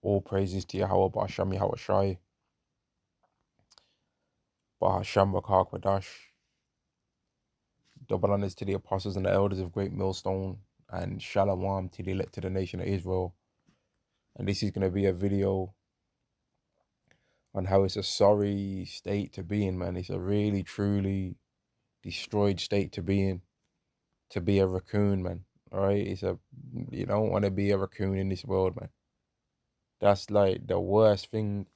All praises to Yahweh Ba'asham Yahweh Shai, Ba'asham Rakak Wadash. Double honors to the apostles and the elders of Great Millstone, and Shalom to the elect of the nation of Israel. And this is going to be a video on how it's a sorry state to be in, man. It's a really, truly destroyed state to be in, to be a raccoon, man. All right? You don't want to be a raccoon in this world, man. That's like the worst thing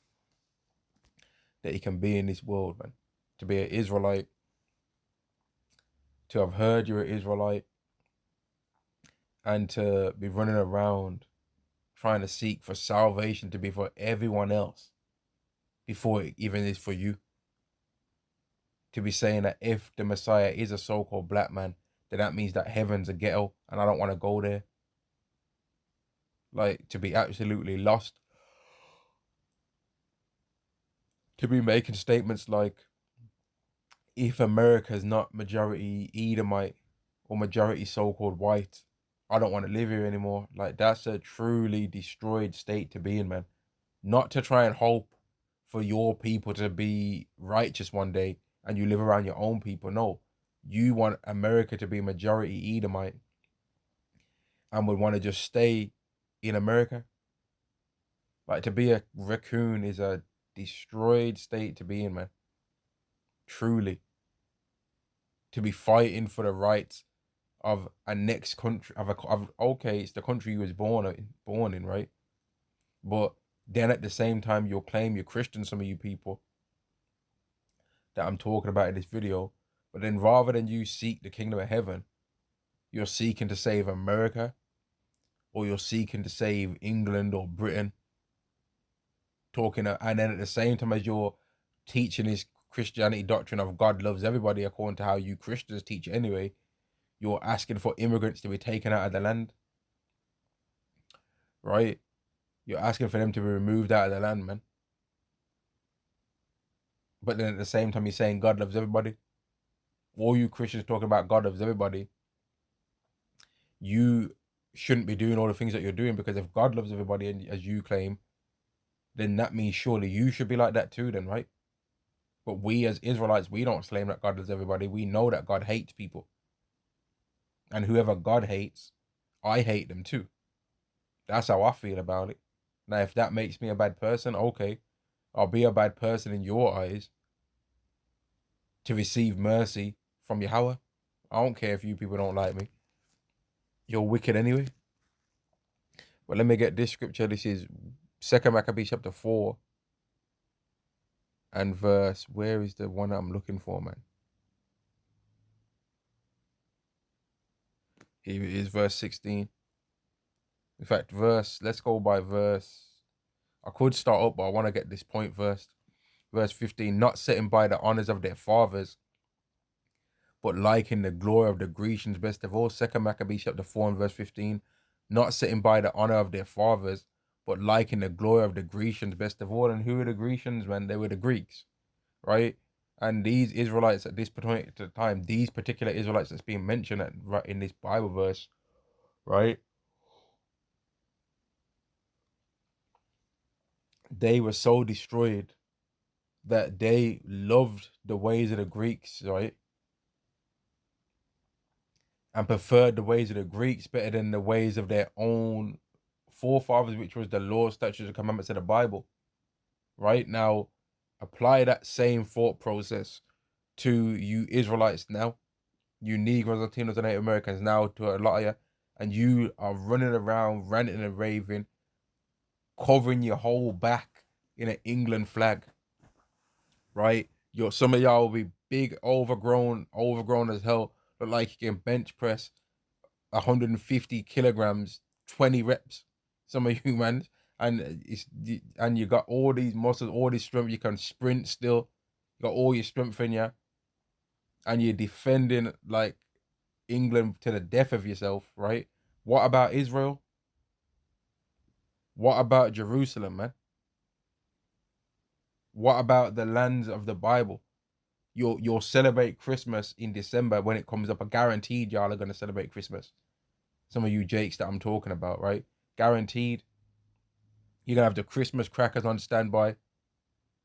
that you can be in this world, man. To be an Israelite, to have heard you're an Israelite, and to be running around trying to seek for salvation to be for everyone else before it even is for you. To be saying that if the Messiah is a so-called black man, then that means that heaven's a ghetto and I don't want to go there. Like, to be absolutely lost. To be making statements like, if America's not majority Edomite or majority so-called white, I don't want to live here anymore. Like, that's a truly destroyed state to be in, man. Not to try and hope for your people to be righteous one day and you live around your own people. No, you want America to be majority Edomite and would want to just stay in America. Like, to be a raccoon is a destroyed state to be in, man. Truly. To be fighting for the rights of a next country, okay, it's the country you was born in, right? But then at the same time, you'll claim you're Christian, some of you people that I'm talking about in this video. But then rather than you seek the kingdom of heaven, you're seeking to save America, or you're seeking to save England or Britain. And then at the same time as you're teaching this Christianity doctrine of God loves everybody according to how you Christians teach it anyway, you're asking for immigrants to be taken out of the land, right? You're asking for them to be removed out of the land, man. But then at the same time, you're saying God loves everybody. All you Christians talking about God loves everybody, you shouldn't be doing all the things that you're doing, because if God loves everybody, and as you claim, then that means surely you should be like that too then, right? But we as Israelites, we don't claim that God loves everybody. We know that God hates people. And whoever God hates, I hate them too. That's how I feel about it. Now, if that makes me a bad person, okay, I'll be a bad person in your eyes to receive mercy from Yahweh. I don't care if you people don't like me. You're wicked anyway. But let me get this scripture. This is 2 Maccabees chapter 4 and verse, where is the one that I'm looking for, man? Here it is, verse 16. In fact, let's go by verse. I could start up, but I want to get this point first. Verse 15, not sitting by the honors of their fathers, but liking the glory of the Grecians best of all. 2 Maccabees chapter 4 and verse 15, not sitting by the honor of their fathers, but liking the glory of the Grecians best of all. And who are the Grecians, man? They were the Greeks, right? And these Israelites at this point at the time, these particular Israelites that's being mentioned right in this Bible verse, right? They were so destroyed that they loved the ways of the Greeks, right? And preferred the ways of the Greeks better than the ways of their own forefathers, which was the law, statutes, and commandments of the Bible. Right? Now, apply that same thought process to you Israelites now, you Negroes, Latinos, and Native Americans now, to a lot of you, and you are running around ranting and raving, covering your whole back in an England flag, right? Some of y'all will be big, overgrown as hell, look like you can bench press 150 kilograms, 20 reps. Some of you, man, and you got all these muscles, all this strength. You can sprint still. You got all your strength in you, and you're defending like England to the death of yourself, right? What about Israel? What about Jerusalem, man? What about the lands of the Bible? You'll celebrate Christmas in December when it comes up. I guaranteed y'all are gonna celebrate Christmas. Some of you Jakes that I'm talking about, right? Guaranteed. You're gonna have the Christmas crackers on standby,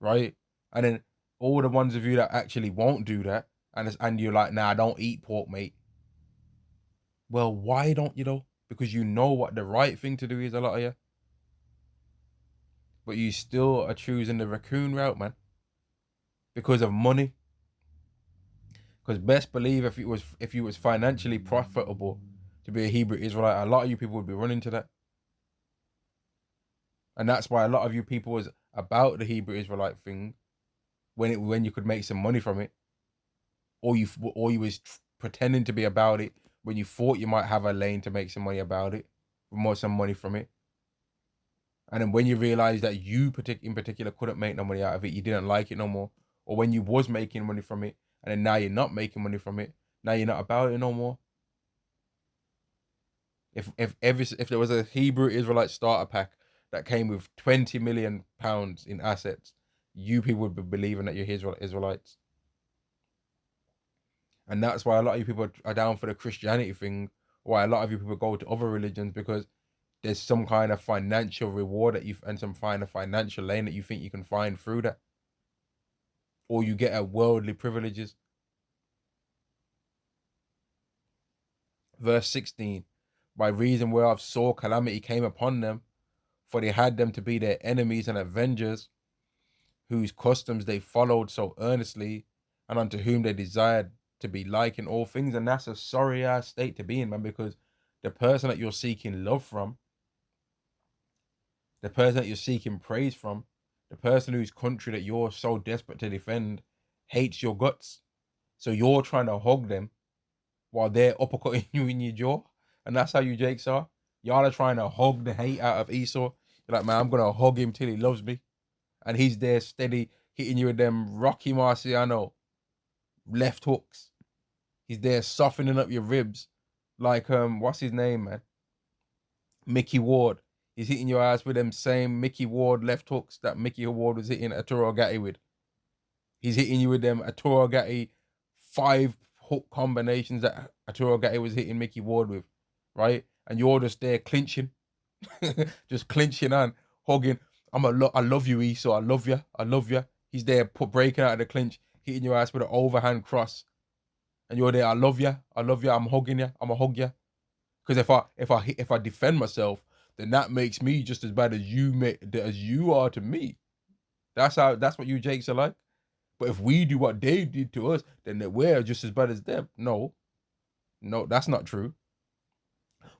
right? And then all the ones of you that actually won't do that, and you're like, nah, I don't eat pork, mate. Well, why don't you though? Because you know what the right thing to do is, a lot of you, but you still are choosing the raccoon route, man, because of money. Because best believe if you was financially profitable to be a Hebrew Israelite, a lot of you people would be running to that. And that's why a lot of you people was about the Hebrew Israelite thing when you could make some money from it, or you was pretending to be about it when you thought you might have a lane to make some money about it, some money from it. And then when you realize that in particular couldn't make no money out of it, you didn't like it no more, or when you was making money from it, and then now you're not making money from it, now you're not about it no more. If there was a Hebrew Israelite starter pack that came with £20 million in assets, you people would be believing that you're Israelites. And that's why a lot of you people are down for the Christianity thing. Why a lot of you people go to other religions, because there's some kind of financial reward and some kind of financial lane that you think you can find through that, or you get a worldly privileges. Verse 16, by reason whereof sore calamity came upon them, for they had them to be their enemies and avengers, whose customs they followed so earnestly, and unto whom they desired to be like in all things. And that's a sorry ass state to be in, man, because the person that you're seeking love from, the person that you're seeking praise from, the person whose country that you're so desperate to defend hates your guts. So you're trying to hug them while they're uppercutting you in your jaw. And that's how you Jakes are. Y'all are trying to hug the hate out of Esau. You're like, man, I'm going to hug him till he loves me. And he's there steady hitting you with them Rocky Marciano left hooks. He's there softening up your ribs like, what's his name, man? Mickey Ward. He's hitting your ass with them same Mickey Ward left hooks that Mickey Ward was hitting Arturo Gatti with. He's hitting you with them Arturo Gatti 5 hook combinations that Arturo Gatti was hitting Mickey Ward with, right? And you're just there clinching, just clinching and hugging. I love you, Esau. I love you. I love you. He's there breaking out of the clinch, hitting your ass with an overhand cross, and you're there. I love you. I love you. I'm hugging you. I'm a hug you. Because if I defend myself, then that makes me just as bad as you are to me. That's what you Jakes are like. But if we do what they did to us, then we're just as bad as them. No, that's not true.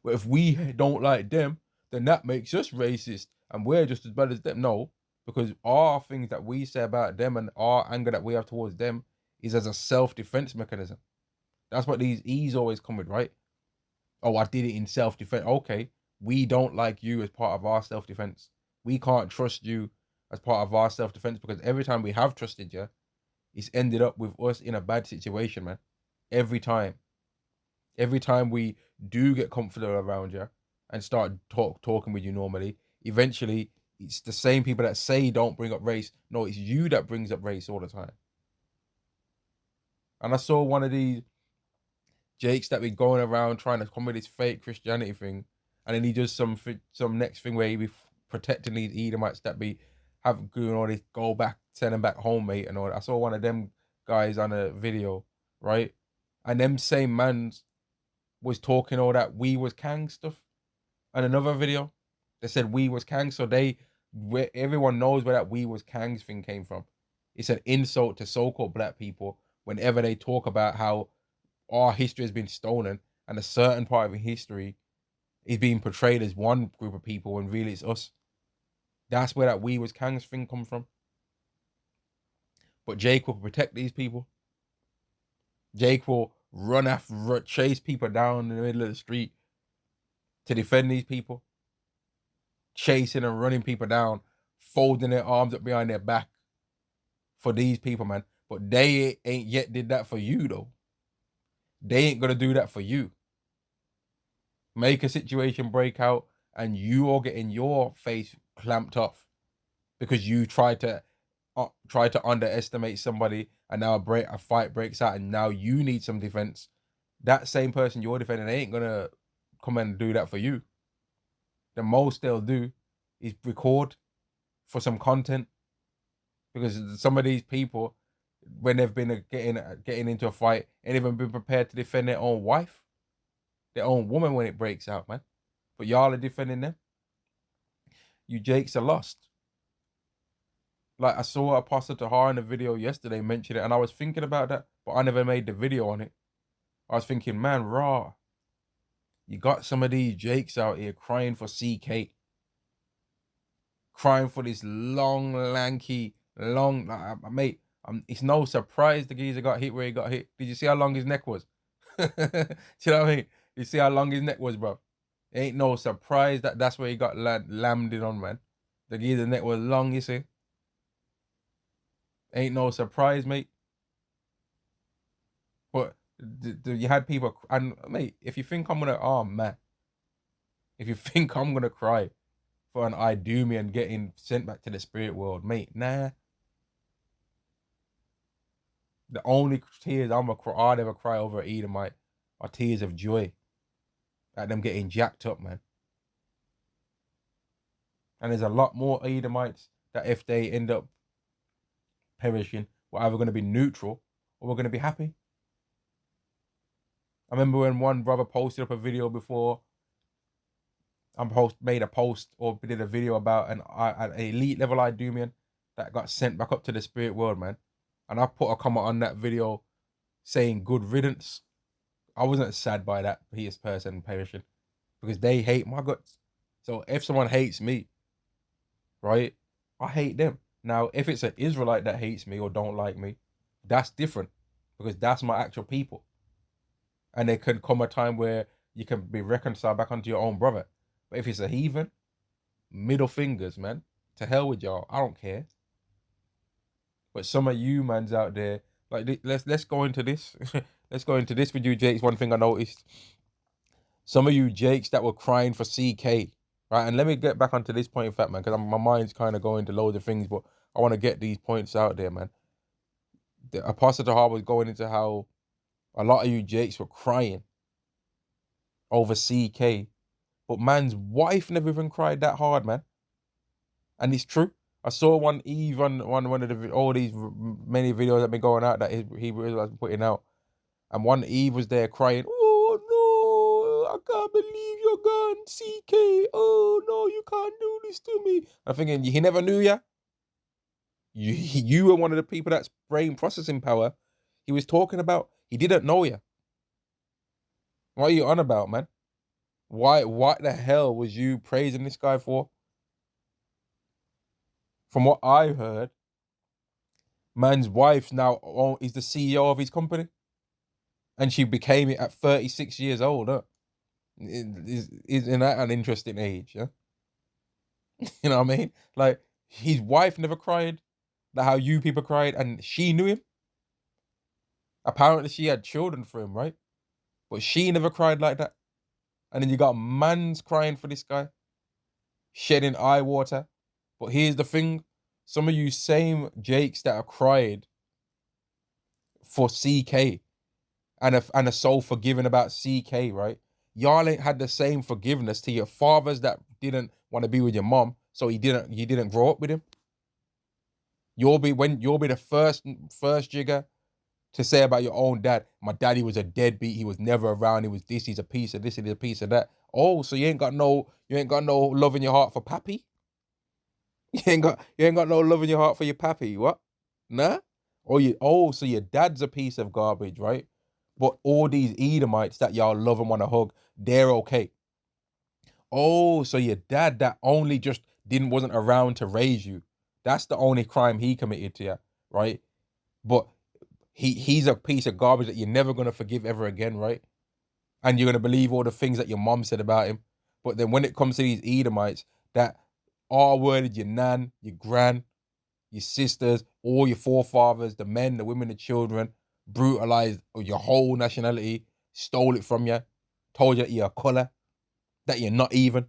But if we don't like them, then that makes us racist and we're just as bad as them. No, because our things that we say about them and our anger that we have towards them is as a self-defense mechanism. That's what these E's always come with, right? Oh, I did it in self-defense. Okay, we don't like you as part of our self-defense. We can't trust you as part of our self-defense, because every time we have trusted you, it's ended up with us in a bad situation, man. Every time. Every time we do get comfortable around you and start talking with you normally, eventually it's the same people that say don't bring up race. No, it's you that brings up race all the time. And I saw one of these Jakes that be going around trying to come with this fake Christianity thing, and then he does some next thing where he be protecting these Edomites that be have doing all this, go back, send them back home, mate, and all that. I saw one of them guys on a video, right? And them same mans was talking all that we was Kang stuff. And another video, they said we was Kang, so everyone knows where that we was Kang's thing came from. It's an insult to so-called black people whenever they talk about how our history has been stolen and a certain part of history is being portrayed as one group of people when really it's us. That's where that we was Kang's thing come from. But Jake will protect these people. Jake will chase people down in the middle of the street to defend these people, chasing and running people down, folding their arms up behind their back for these people, man. But they ain't yet did that for you, though. They ain't gonna do that for you. Make a situation break out and you all getting your face clamped off because you tried to underestimate somebody, and now a fight breaks out and now you need some defense. That same person you're defending ain't gonna come and do that for you. The most they'll do is record for some content, because some of these people, when they've been getting into a fight, ain't even been prepared to defend their own wife, their own woman when it breaks out, man. But y'all are defending them. You Jakes are lost. Like, I saw Apostle Tahar in a video yesterday mention it, and I was thinking about that, but I never made the video on it. I was thinking, man, raw. You got some of these Jakes out here crying for CK, crying for this long, lanky, mate. It's no surprise the geezer got hit where he got hit. Did you see how long his neck was? Do you know what I mean? You see how long his neck was, bro? It ain't no surprise that's where he got landed on, man. The geezer's neck was long, you see. Ain't no surprise, mate. But you had people, and mate, if you think I'm gonna, oh man, if you think I'm gonna cry for an Idumean getting sent back to the spirit world, mate, nah. The only tears I'd ever cry over Edomite are tears of joy at them getting jacked up, man. And there's a lot more Edomites that if they end up perishing, we're either going to be neutral or we're going to be happy. I remember when one brother posted up a video before, made a post or did a video about an elite level Idumean that got sent back up to the spirit world, man. And I put a comment on that video saying good riddance. I wasn't sad by that person perishing because they hate my guts. So if someone hates me, right, I hate them. Now, if it's an Israelite that hates me or don't like me, that's different because that's my actual people. And there could come a time where you can be reconciled back onto your own brother. But if it's a heathen, middle fingers, man. To hell with y'all. I don't care. But some of you mans out there, like, let's go into this. Let's go into this with you, Jakes. One thing I noticed. Some of you Jakes that were crying for CK, right? And let me get back onto this point, in fact, man, because my mind's kind of going to loads of things, but I want to get these points out there, man. The Apostle Tahar was going into how a lot of you Jakes were crying over CK, but man's wife never even cried that hard, man. And it's true. I saw one Eve on one of the all these many videos that have been going out that he was putting out, and one Eve was there crying, "Oh no, I can't believe you're gone, CK. Oh no, you can't do this to me." I'm thinking, he never knew ya. You were one of the people that's brain processing power he was talking about. He didn't know ya. What are you on about, man? What the hell was you praising this guy for? From what I heard, man's wife now is the CEO of his company, and she became it at 36 years old. Huh? Isn't that an interesting age? Yeah? You know what I mean? Like, his wife never cried, like how you people cried, and she knew him. Apparently, she had children for him, right? But she never cried like that. And then you got mans crying for this guy, shedding eye water. But here's the thing: some of you same Jakes that have cried for CK and are so forgiving about CK, right? Y'all ain't had the same forgiveness to your fathers that didn't want to be with your mom, so you didn't grow up with him. You'll be the first jigger to say about your own dad, my daddy was a deadbeat, he was never around, he was this, he's a piece of this, he's a piece of that. Oh, so you ain't got no love in your heart for pappy? You ain't got no love in your heart for your pappy, what? Nah? So your dad's a piece of garbage, right? But all these Edomites that y'all love and want to hug, they're okay. Oh, so your dad that only just wasn't around to raise you, that's the only crime he committed to you, right? But he's a piece of garbage that you're never gonna forgive ever again, right? And you're gonna believe all the things that your mom said about him. But then when it comes to these Edomites that R-worded your nan, your gran, your sisters, all your forefathers, the men, the women, the children, brutalized your whole nationality, stole it from you, told you that you're a color, that you're not even.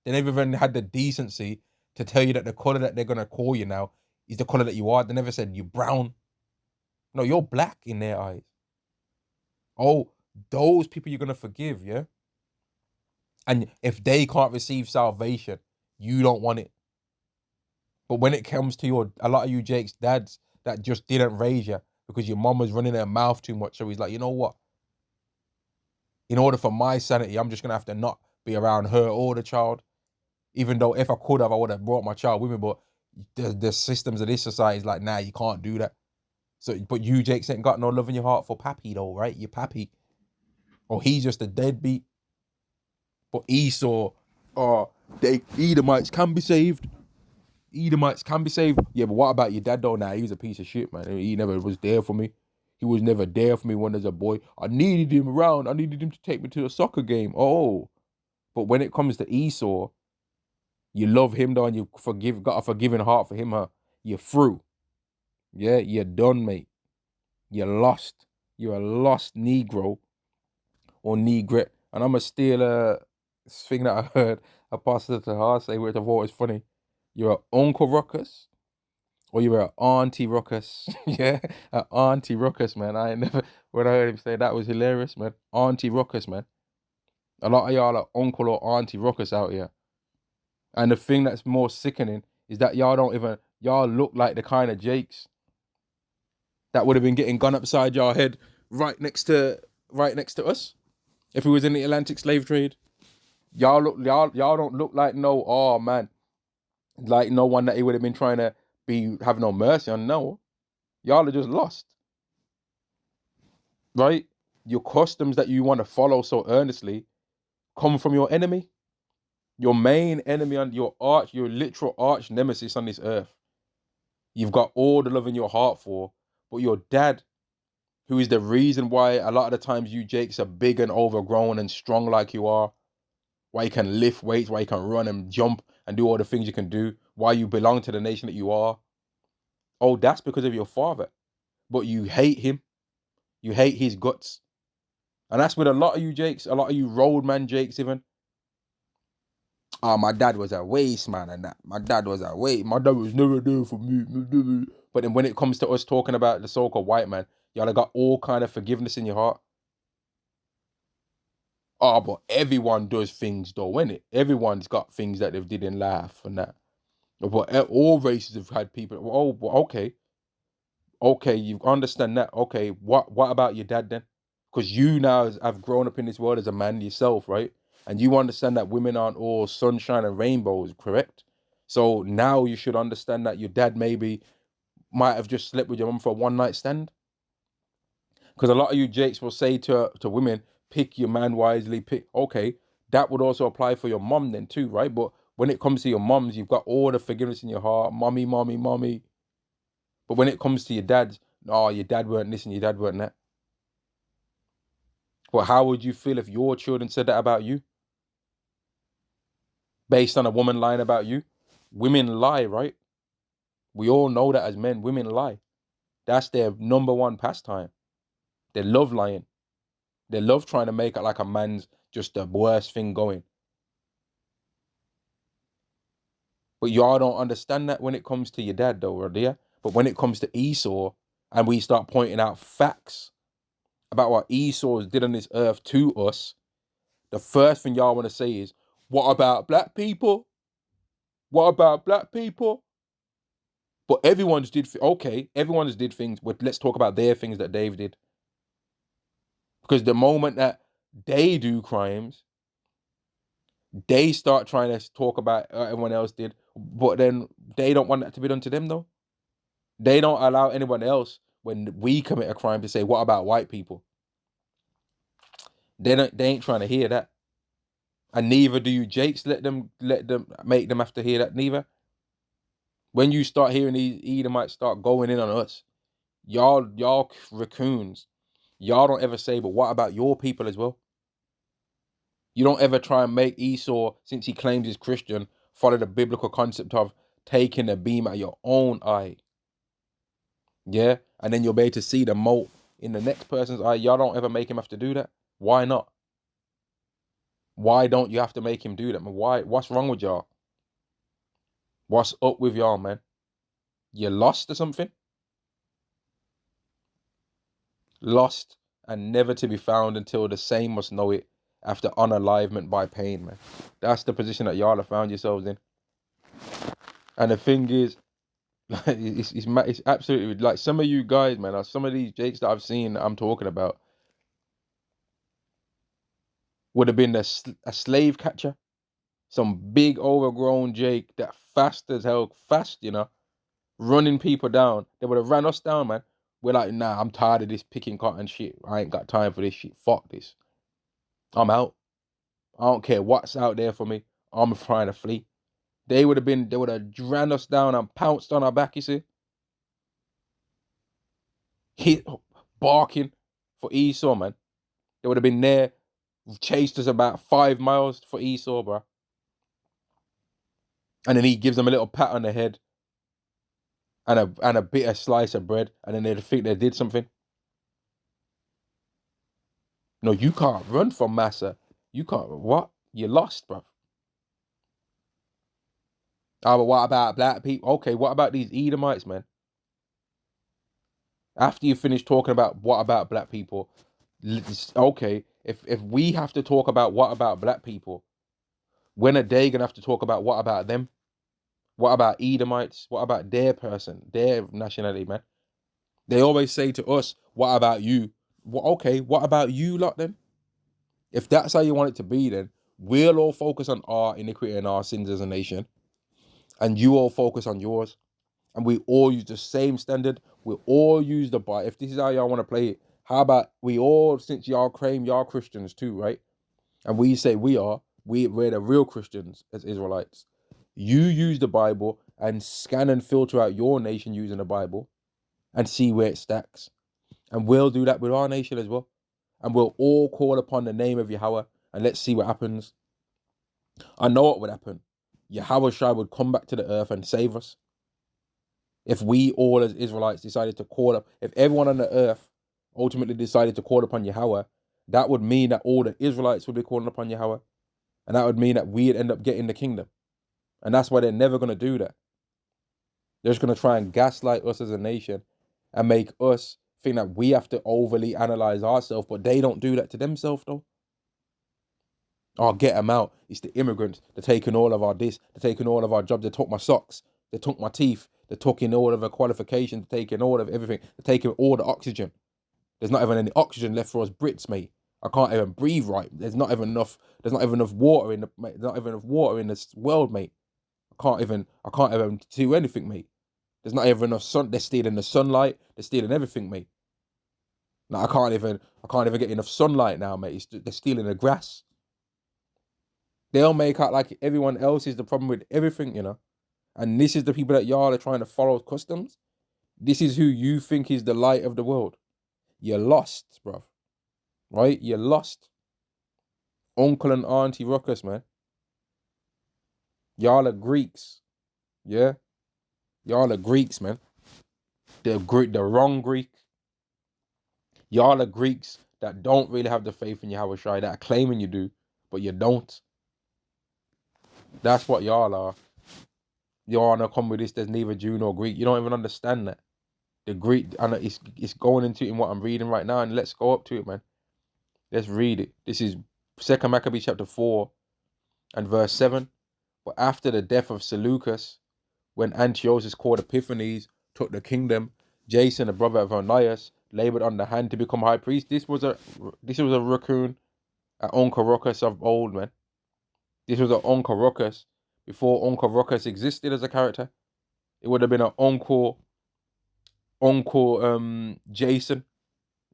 They never even had the decency to tell you that the color that they're gonna call you now is the color that you are. They never said you're brown. No, you're black in their eyes. Oh, those people you're gonna forgive, yeah? And if they can't receive salvation, You don't want it. But when it comes to a lot of you Jake's dads that just didn't raise you because your mom was running her mouth too much, so he's like, you know what? In order for my sanity, I'm just gonna have to not be around her or the child. Even though if I could have, I would have brought my child with me. But the systems of this society is like, nah, you can't do that. So, but you, Jake's, ain't got no love in your heart for Pappy though, right? Your Pappy, or he's just a deadbeat. But Esau, they Edomites can be saved. Edomites can be saved. Yeah, but what about your dad though? Now he's a piece of shit, man. He never was there for me. He was never there for me when as a boy. I needed him around. I needed him to take me to a soccer game. Oh, but when it comes to Esau, you love him though, and got a forgiving heart for him, huh? You're through. Yeah, you're done, mate. You're lost. You're a lost Negro or Negret. And I'm gonna steal a thing that I heard a pastor to her say, which I thought was funny. You're an Uncle Ruckus or you're an Auntie Ruckus. Yeah, an Auntie Ruckus, man. I ain't never, when I heard him say that was hilarious, man. Auntie Ruckus, man. A lot of y'all are Uncle or Auntie Ruckus out here. And the thing that's more sickening is that y'all look like the kind of Jakes that would have been getting gun upside your head right next to us if we was in the Atlantic slave trade. Y'all don't look like no, oh man, like no one that he would have been trying to have no mercy on. No, y'all are just lost, right? Your customs that you want to follow so earnestly come from your enemy, your main enemy, and your literal arch nemesis on this earth. You've got all the love in your heart for, but your dad, who is the reason why a lot of the times you Jakes are big and overgrown and strong like you are, why you can lift weights, why you can run and jump and do all the things you can do, why you belong to the nation that you are. Oh, that's because of your father. But you hate him. You hate his guts. And that's with a lot of you Jakes, a lot of you roadman Jakes even. Oh, my dad was a waste man and that. My dad was a waste. My dad was never there for me. But then when it comes to us talking about the so-called white man, y'all have got all kind of forgiveness in your heart. Oh, but everyone does things though, innit? Everyone's got things that they've did in life and that. But all races have had people. Oh, okay, you understand that. Okay, what about your dad then? Because you now have grown up in this world as a man yourself, right? And you understand that women aren't all sunshine and rainbows, correct? So now you should understand that your dad maybe might have just slept with your mum for a one night stand. Because a lot of you Jakes will say to women, pick your man wisely, okay, that would also apply for your mum then too, right? But when it comes to your mums, you've got all the forgiveness in your heart, mommy, mommy, mommy. But when it comes to your dads, oh, your dad weren't this and your dad weren't that. But how would you feel if your children said that about you? Based on a woman lying about you? Women lie, right? We all know that as men, women lie. That's their number one pastime. They love lying. They love trying to make it like a man's just the worst thing going. But y'all don't understand that when it comes to your dad, though, Radia. But when it comes to Esau, and we start pointing out facts about what Esau did on this earth to us, the first thing y'all want to say is, what about black people? What about black people? But everyone's did things, but let's talk about their things that Dave did. Because the moment that they do crimes, they start trying to talk about what everyone else did, but then they don't want that to be done to them, though. They don't allow anyone else, when we commit a crime, to say, what about white people? They ain't trying to hear that. And neither do you Jakes make them have to hear that neither. When you start hearing these Edomites start going in on us, y'all raccoons, y'all don't ever say, but what about your people as well? You don't ever try and make Esau, since he claims he's Christian, follow the biblical concept of taking a beam at your own eye. Yeah? And then you'll be able to see the mote in the next person's eye. Y'all don't ever make him have to do that. Why not? Why don't you have to make him do that, man? Why? What's wrong with y'all? What's up with y'all, man? You lost or something? Lost and never to be found until the same must know it after unalivement by pain, man. That's the position that y'all have found yourselves in. And the thing is, like, it's absolutely like some of you guys, man, some of these Jakes that I've seen that I'm talking about would have been a slave catcher, some big overgrown Jake that fast as hell, fast, running people down. They would have ran us down, man. We're like, nah, I'm tired of this picking cotton shit. I ain't got time for this shit. Fuck this. I'm out. I don't care what's out there for me. I'm trying to flee. They would have ran us down and pounced on our back, you see. Hit, barking for Esau, man. They would have been there, chased us about 5 miles for Esau, bro. And then he gives them a little pat on the head and a bit of slice of bread, and then they'd think they did something. No, you can't run from Massa. You can't. What? You lost, bro. Oh, but what about black people? Okay, what about these Edomites, man? After you finish talking about what about black people, okay, if we have to talk about what about black people, when are they gonna have to talk about what about them? What about Edomites? What about their person, their nationality, man? They always say to us, what about you? Well, okay, what about you lot then? If that's how you want it to be, then we'll all focus on our iniquity and our sins as a nation, and you all focus on yours. And we all use the same standard. We all use the Bible. If this is how y'all want to play it, how about we all, since y'all claim y'all Christians too, right? And we say we're the real Christians as Israelites. You use the Bible and scan and filter out your nation using the Bible and see where it stacks. And we'll do that with our nation as well. And we'll all call upon the name of Yahweh and let's see what happens. I know what would happen. Yahweh Shai would come back to the earth and save us. If we all as Israelites decided to call up, if everyone on the earth ultimately decided to call upon Yahweh, that would mean that all the Israelites would be calling upon Yahweh. And that would mean that we'd end up getting the kingdom. And that's why they're never going to do that. They're just going to try and gaslight us as a nation and make us think that we have to overly analyze ourselves, but they don't do that to themselves, though. Oh, get them out. It's the immigrants. They're taking all of our this. They're taking all of our jobs. They took my socks. They took my teeth. They're taking all of our qualifications. They're taking all of everything. They're taking all the oxygen. There's not even any oxygen left for us Brits, mate. I can't even breathe right. There's not even enough water in there's not even enough water in this world, mate. I can't even do anything, mate. There's not even enough sun. They're stealing the sunlight. They're stealing everything, mate. Now I can't even get enough sunlight now, mate. They're stealing the grass. They'll make out like everyone else is the problem with everything, And this is the people that y'all are trying to follow customs. This is who you think is the light of the world. You're lost, bruv. Right? You're lost. Uncle and Auntie Ruckus, man. Y'all are Greeks. Yeah? Y'all are Greeks, man. The wrong Greek. Y'all are Greeks that don't really have the faith in Yahweh Shai, that are claiming you do, but you don't. That's what y'all are. Y'all are come with this, there's neither Jew nor Greek. You don't even understand that. The Greek, and it's going into it in what I'm reading right now, and let's go up to it, man. Let's read it. This is 2 Maccabees chapter 4 and verse 7. But after the death of Seleucus, when Antiochus called Epiphanes, took the kingdom, Jason, the brother of Onias, labored on the hand to become high priest. This was a raccoon, an Uncle Ruckus of old, man. This was an Uncle Ruckus before Uncle Ruckus existed as a character. It would have been an Uncle Jason.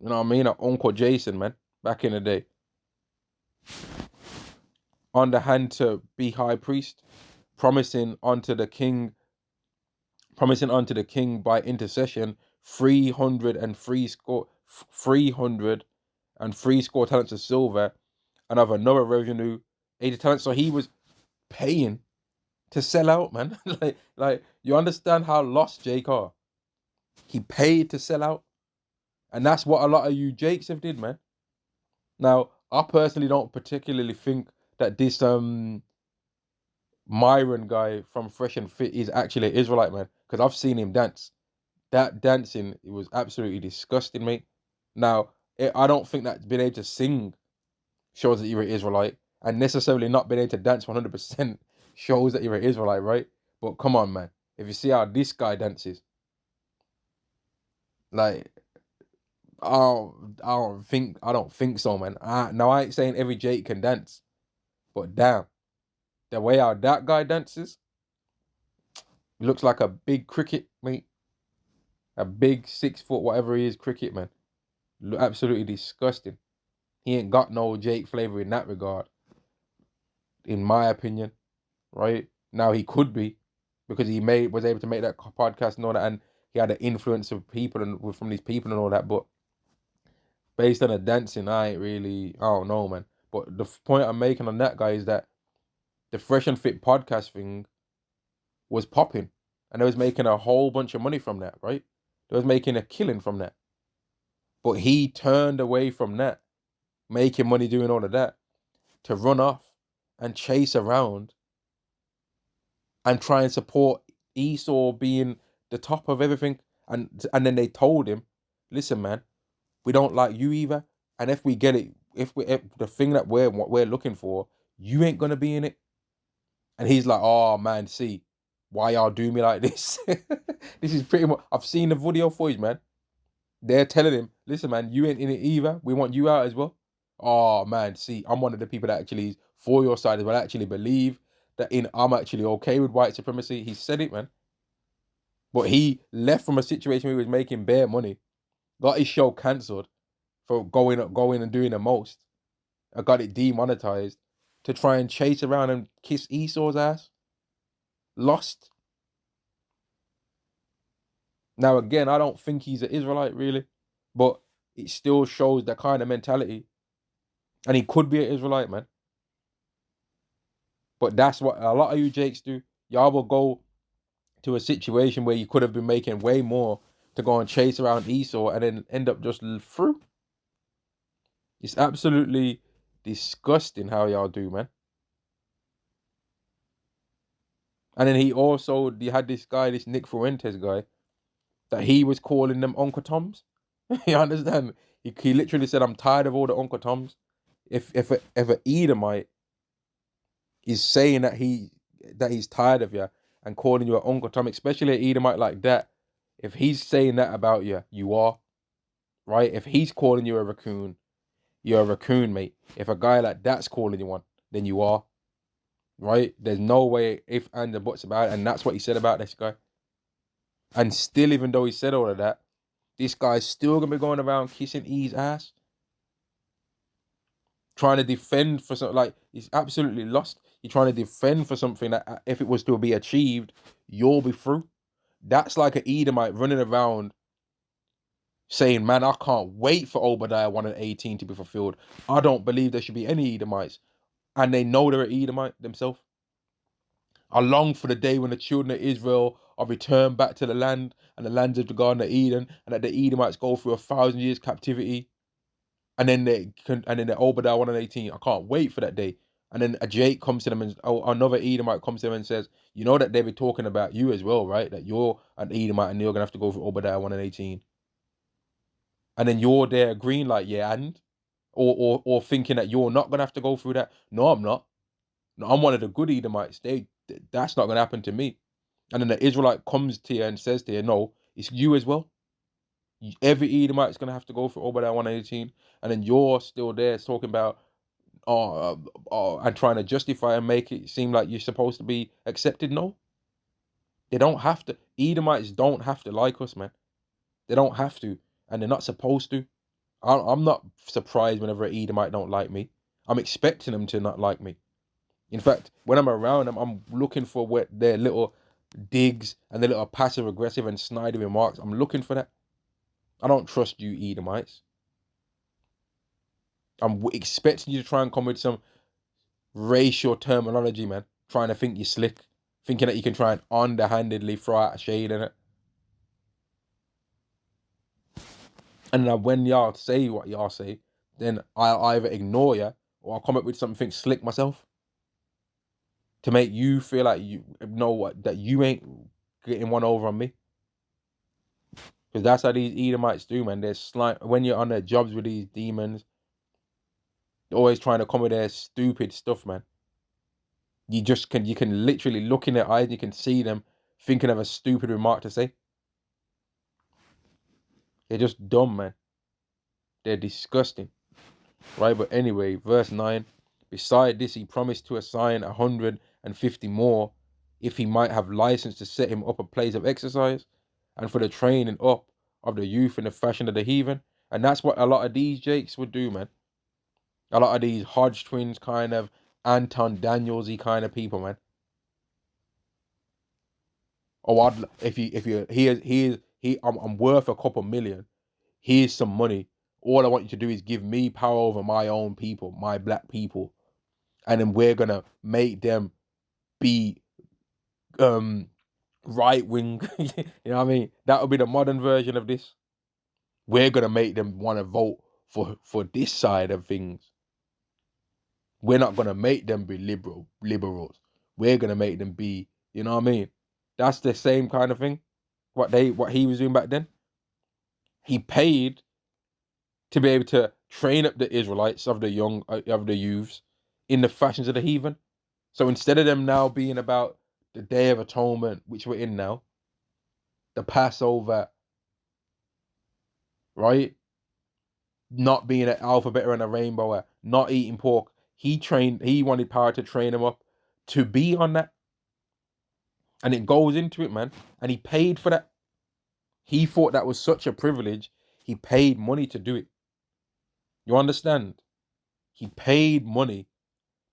You know what I mean? An Uncle Jason, man, back in the day. On the hand to be high priest, promising unto the king by intercession 303 score talents of silver, and of another revenue 80 talents. So he was paying to sell out, man. like you understand how lost Jake are. He paid to sell out, and that's what a lot of you Jakes have did, man. Now, I personally don't particularly think that this Myron guy from Fresh and Fit is actually an Israelite, man, because I've seen him dance. That dancing, it was absolutely disgusting, mate. Now, I don't think that being able to sing shows that you're an Israelite, and necessarily not being able to dance 100% shows that you're an Israelite, right? But come on, man. If you see how this guy dances, like I don't think so, man. Now I ain't saying every Jake can dance, but damn, the way how that guy dances, looks like a big cricket, mate. A big 6 foot, whatever he is, cricket, man. Absolutely disgusting. He ain't got no Jake flavor in that regard, in my opinion. Right now, he could be because he was able to make that podcast and all that, and he had the influence of people and from these people and all that. But based on the dancing, I don't know, man. But the point I'm making on that guy is that the Fresh and Fit podcast thing was popping, and they was making a whole bunch of money from that, right? They was making a killing from that. But he turned away from that, making money doing all of that, to run off and chase around and try and support Esau being the top of everything. And then they told him, listen, man, we don't like you either. And if we get it, if the thing that we're looking for, you ain't gonna be in it. And he's like, oh man, see, why y'all do me like this? This is pretty much, I've seen the video footage, man. They're telling him, listen, man, you ain't in it either. We want you out as well. Oh man, see, I'm one of the people that actually is for your side as well. I actually believe that I'm actually okay with white supremacy. He said it, man. But he left from a situation where he was making bare money, got his show cancelled for going and doing the most. I got it demonetized to try and chase around and kiss Esau's ass. Lost. Now again, I don't think he's an Israelite really, but it still shows that kind of mentality. And he could be an Israelite, man. But that's what a lot of you Jakes do. Y'all will go to a situation where you could have been making way more to go and chase around Esau and then end up just through. It's absolutely disgusting how y'all do, man. And then he had this guy, this Nick Fuentes guy, that he was calling them Uncle Toms. You understand? He literally said, I'm tired of all the Uncle Toms. If an Edomite is saying that he's tired of you and calling you an Uncle Tom, especially an Edomite like that, if he's saying that about you, you are. Right? If he's calling you a raccoon, you're a raccoon, mate. If a guy like that's calling you one, then you are. Right? There's no way if and the buts about it, and that's what he said about this guy. And still, even though he said all of that, this guy's still gonna be going around kissing E's ass, trying to defend for something. Like, he's absolutely lost. You're trying to defend for something that, if it was to be achieved, you'll be through. That's like an Edomite running around saying, man, I can't wait for Obadiah 1 and 18 to be fulfilled. I don't believe there should be any Edomites. And they know they're an Edomite themselves. I long for the day when the children of Israel are returned back to the land and the lands of the Garden of Eden, and that the Edomites go through 1,000 years captivity. And then the Obadiah 1 and 18. I can't wait for that day. And then a Jake comes to them and another Edomite comes to them and says, you know that they be talking about you as well, right? That you're an Edomite and you're gonna have to go through Obadiah 1 and 18. And then you're there agreeing like, yeah, and or thinking that you're not gonna have to go through that. No, I'm not. No, I'm one of the good Edomites. That's not gonna happen to me. And then the Israelite comes to you and says to you, no, it's you as well. Every Edomite's gonna have to go through Obadiah 1 and 18. And then you're still there talking about and trying to justify and make it seem like you're supposed to be accepted. No, they don't have to. Edomites don't have to like us, man. They don't have to, and they're not supposed to. I'm not surprised whenever an Edomite don't like me. I'm expecting them to not like me. In fact, when I'm around them, I'm looking for their little digs and their little passive aggressive and snidey remarks. I'm looking for that. I don't trust you, Edomites. I'm expecting you to try and come with some racial terminology, man. Trying to think you're slick, thinking that you can try and underhandedly throw out a shade in it. And then when y'all say what y'all say, then I'll either ignore you or I'll come up with something slick myself to make you feel like you know what, that you ain't getting one over on me. Because that's how these Edomites do, man. They're when you're on their jobs with these demons, they're always trying to come with their stupid stuff, man. You can literally look in their eyes, you can see them thinking of a stupid remark to say. They're just dumb, man. They're disgusting. Right? But anyway, verse 9. Beside this, he promised to assign 150 more if he might have license to set him up a place of exercise and for the training up of the youth in the fashion of the heathen. And that's what a lot of these Jakes would do, man. A lot of these Hodge twins kind of Anton Daniels-y kind of people, man. Oh, I'm worth a couple million. Here's some money. All I want you to do is give me power over my own people, my black people, and then we're gonna make them be right wing. You know what I mean? That would be the modern version of this. We're gonna make them want to vote for this side of things. We're not gonna make them be liberals. We're gonna make them be, you know what I mean? That's the same kind of thing. What he was doing back then. He paid to be able to train up the Israelites of the youths in the fashions of the heathen. So instead of them now being about the Day of Atonement, which we're in now, the Passover, right? Not being an alphabet and a rainbow, not eating pork. He wanted power to train them up to be on that. And it goes into it, man. And he paid for that. He thought that was such a privilege. He paid money to do it. You understand? He paid money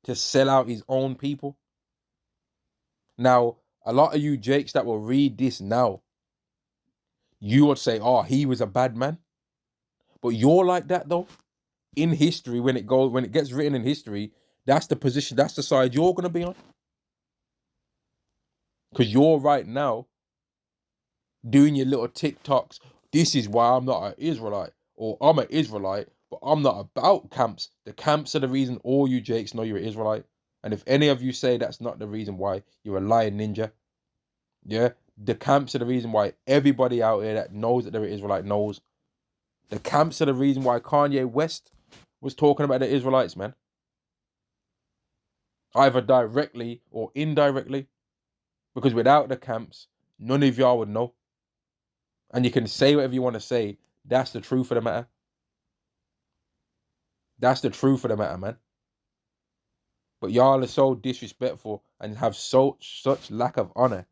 to sell out his own people. Now, a lot of you Jakes that will read this now, you would say, oh, he was a bad man. But you're like that though. In history, when it gets written in history, that's the position, that's the side you're gonna be on. Because you're right now doing your little TikToks. This is why I'm not an Israelite. Or I'm an Israelite, but I'm not about camps. The camps are the reason all you Jakes know you're an Israelite. And if any of you say that's not the reason why, you're a lying ninja. Yeah? The camps are the reason why everybody out here that knows that they're an Israelite knows. The camps are the reason why Kanye West was talking about the Israelites, man. Either directly or indirectly. Because without the camps, none of y'all would know. And you can say whatever you want to say. That's the truth of the matter. That's the truth of the matter, man. But y'all are so disrespectful and have such lack of honor.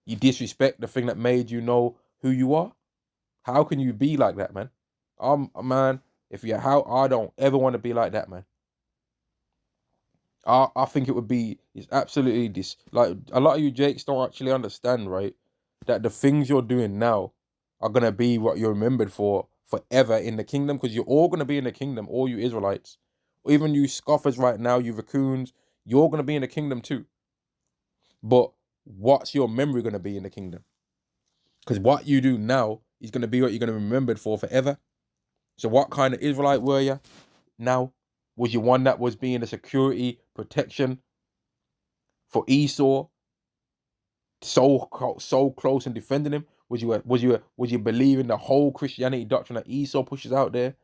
You disrespect the thing that made you know who you are. How can you be like that, man? Man, I don't ever want to be like that, man. I think it's absolutely this. Like, a lot of you Jakes don't actually understand, right? That the things you're doing now are gonna be what you're remembered for forever in the kingdom, because you're all gonna be in the kingdom, all you Israelites. Even you scoffers right now, you raccoons, you're gonna be in the kingdom too. But what's your memory gonna be in the kingdom? Because what you do now is gonna be what you're gonna be remembered for forever. So what kind of Israelite were you now? Was you one that was being a security protection for Esau, so close and defending him? Was you believing the whole Christianity doctrine that Esau pushes out there?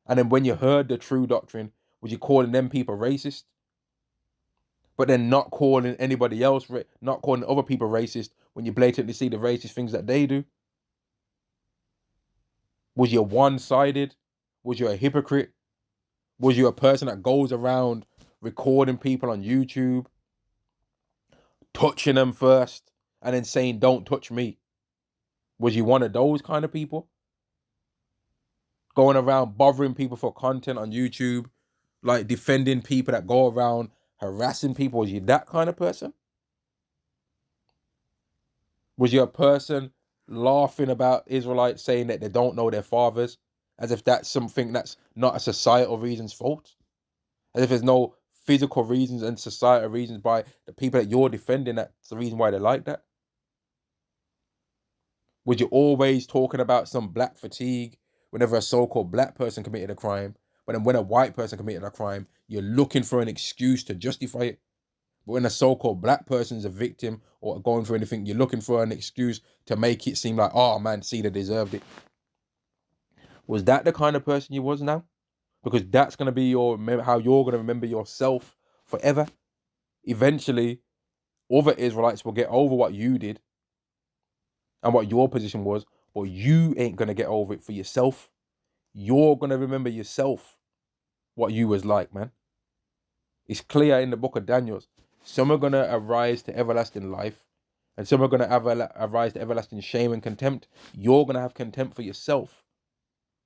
And then when you heard the true doctrine, was you calling them people racist? But then not calling anybody else, not calling other people racist when you blatantly see the racist things that they do? Was you one-sided? Was you a hypocrite? Was you a person that goes around recording people on YouTube, touching them first, and then saying, don't touch me? Was you one of those kind of people? Going around bothering people for content on YouTube, like defending people that go around harassing people? Was you that kind of person? Was you a person laughing about Israelites saying that they don't know their fathers, as if that's something that's not a societal reason's fault? As if there's no physical reasons and societal reasons by the people that you're defending that's the reason why they're like that? Was you always talking about some black fatigue whenever a so-called black person committed a crime, but then when a white person committed a crime, you're looking for an excuse to justify it? But when a so-called black person is a victim or going through anything, you're looking for an excuse to make it seem like, oh man, see, they deserved it. Was that the kind of person you was now? Because that's going to be how you're going to remember yourself forever. Eventually, other Israelites will get over what you did and what your position was, but you ain't gonna get over it for yourself. You're gonna remember yourself what you was like, man. It's clear in the book of Daniel. Some are gonna arise to everlasting life, and some are gonna arise to everlasting shame and contempt. You're gonna have contempt for yourself.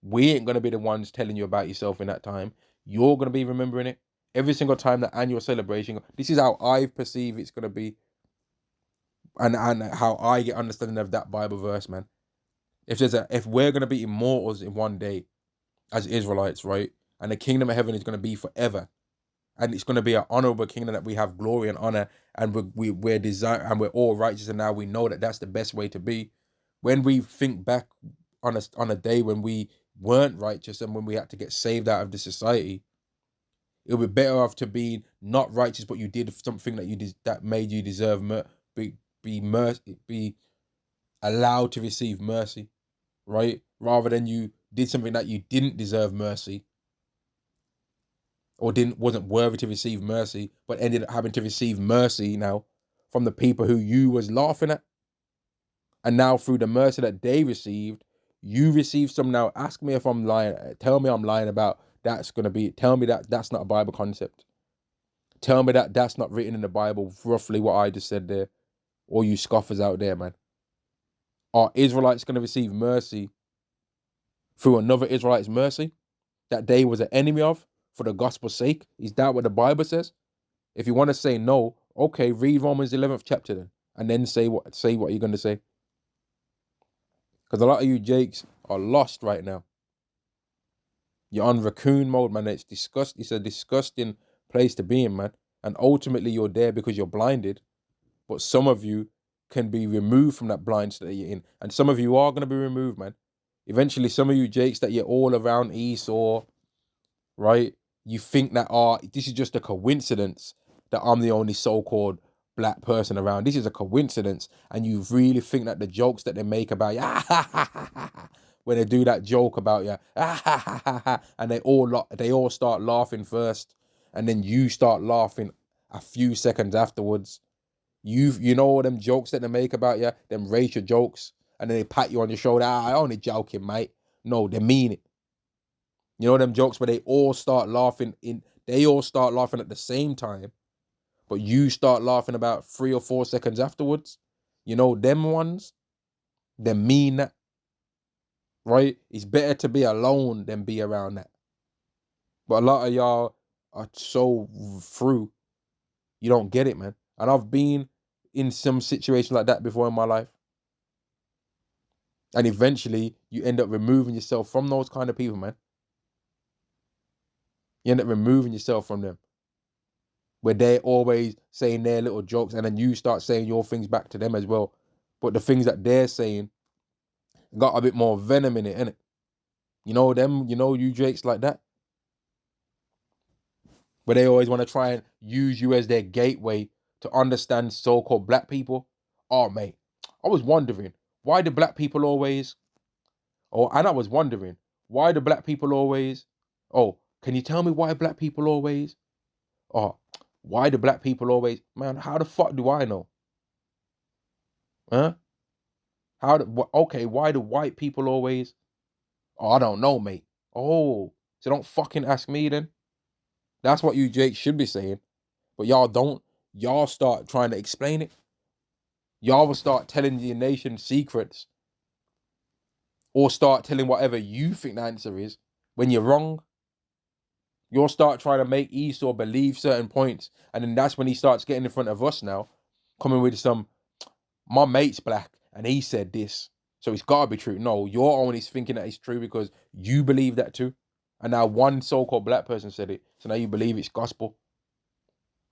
We ain't gonna be the ones telling you about yourself in that time. You're gonna be remembering it every single time that annual celebration. This is how I perceive it's gonna be, and how I get understanding of that Bible verse, man. If we're gonna be immortals in one day as Israelites, right, and the kingdom of heaven is gonna be forever, and it's gonna be an honorable kingdom that we have glory and honor, and we're desire, and we're all righteous, and now we know that that's the best way to be. When we think back on a day when we weren't righteous and when we had to get saved out of the society, it would be better off to be not righteous, but you did something that made you deserve be allowed to receive mercy, right? Rather than you did something that you didn't deserve mercy, or wasn't worthy to receive mercy, but ended up having to receive mercy now from the people who you was laughing at. And now through the mercy that they received, you receive some now. Ask me if I'm lying. Tell me I'm lying about tell me that that's not a Bible concept. Tell me that that's not written in the Bible, roughly what I just said there. All you scoffers out there, man. Are Israelites going to receive mercy through another Israelite's mercy that they was an enemy of for the gospel's sake? Is that what the Bible says? If you want to say no, okay, read Romans 11th chapter then, and then say what you're going to say. Because a lot of you Jakes are lost right now. You're on raccoon mode, man. It's a disgusting place to be in, man. And ultimately, you're there because you're blinded. But some of you can be removed from that blind state that you're in, and some of you are going to be removed, man. Eventually, some of you Jakes that you're all around Esau, right? You think that this is just a coincidence that I'm the only so-called black person around. This is a coincidence, and you really think that the jokes that they make about you, when they do that joke about you, and they all start laughing first, and then you start laughing a few seconds afterwards. You know all them jokes that they make about you, them racial jokes, and then they pat you on your shoulder. I only joking, mate. No, they mean it. You know them jokes where they all start laughing at the same time, but you start laughing about 3 or 4 seconds afterwards. You know them ones, they mean that, right? It's better to be alone than be around that. But a lot of y'all are so through, you don't get it, man. And I've been in some situations like that before in my life. And eventually you end up removing yourself from those kind of people, man. You end up removing yourself from them, where they're always saying their little jokes, and then you start saying your things back to them as well. But the things that they're saying got a bit more venom in it, innit? You know them, you Jakes like that, where they always want to try and use you as their gateway to understand so-called black people. Oh, mate, I was wondering, why do black people always... and I was wondering, why do black people always... Oh, can you tell me why black people always... Oh, why do black people always... Man, how the fuck do I know? Huh? Okay, why do white people always... Oh, I don't know, mate. Oh, so don't fucking ask me then. That's what you Jake should be saying. But y'all don't. Y'all start trying to explain it. Y'all will start telling your nation secrets, or start telling whatever you think the answer is when you're wrong. You'll start trying to make Esau believe certain points, and then that's when he starts getting in front of us now, coming with my mate's black, and he said this, so it's gotta be true. No, you're only thinking that it's true because you believe that too. And now one so-called black person said it, so now you believe it's gospel.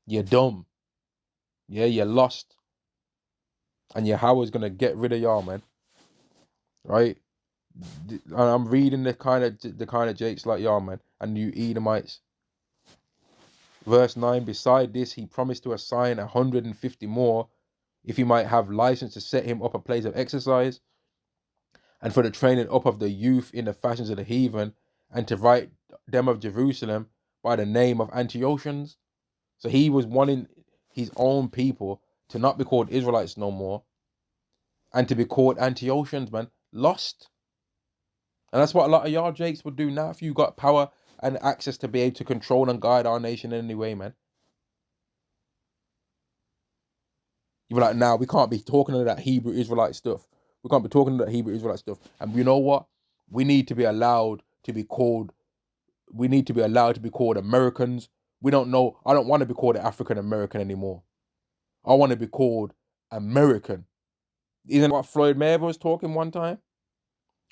You're dumb. Yeah, you're lost. And Yahweh's gonna get rid of y'all, man. Right? I'm reading the kind of Jakes like y'all, man, and you Edomites. Verse 9, beside this, he promised to assign 150 more if he might have license to set him up a place of exercise, and for the training up of the youth in the fashions of the heathen, and to write them of Jerusalem by the name of Antiochians. So he was wanting his own people to not be called Israelites no more and to be called Antiochians, man. Lost. And that's what a lot of y'all Jakes would do now if you got power and access to be able to control and guide our nation in any way, man. You be like, nah, we can't be talking to that Hebrew Israelite stuff. We can't be talking to that Hebrew Israelite stuff. And you know what? We need to be allowed to be called Americans. We don't know. I don't want to be called African American anymore. I want to be called American. Isn't what Floyd Mayweather was talking one time?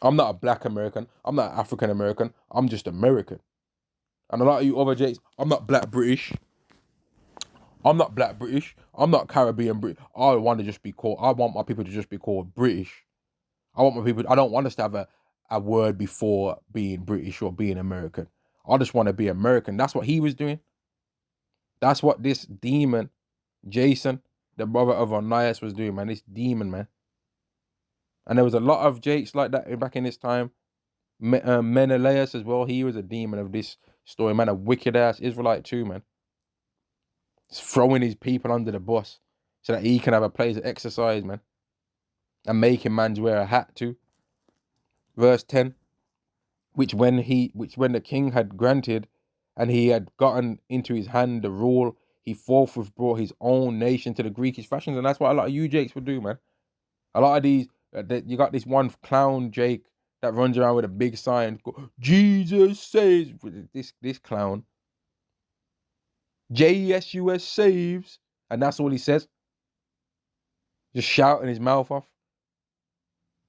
I'm not a black American. I'm not African American. I'm just American. And a lot of you other Jakes, I'm not black British. I'm not black British. I'm not Caribbean British. I want my people to just be called British. I don't want us to have a word before being British or being American. I just want to be American. That's what he was doing. That's what this demon, Jason, the brother of Onias, was doing, man. This demon, man. And there was a lot of Jakes like that back in this time. Menelaus as well. He was a demon of this story, man. A wicked ass Israelite too, man. Just throwing his people under the bus so that he can have a place of exercise, man. And making man's wear a hat too. Verse 10. Which when the king had granted, and he had gotten into his hand the rule, he forthwith brought his own nation to the Greekish fashions. And that's what a lot of you Jakes would do, man. A lot of these, you got this one clown Jake that runs around with a big sign, Jesus saves, this clown. JSUS saves. And that's all he says. Just shouting his mouth off.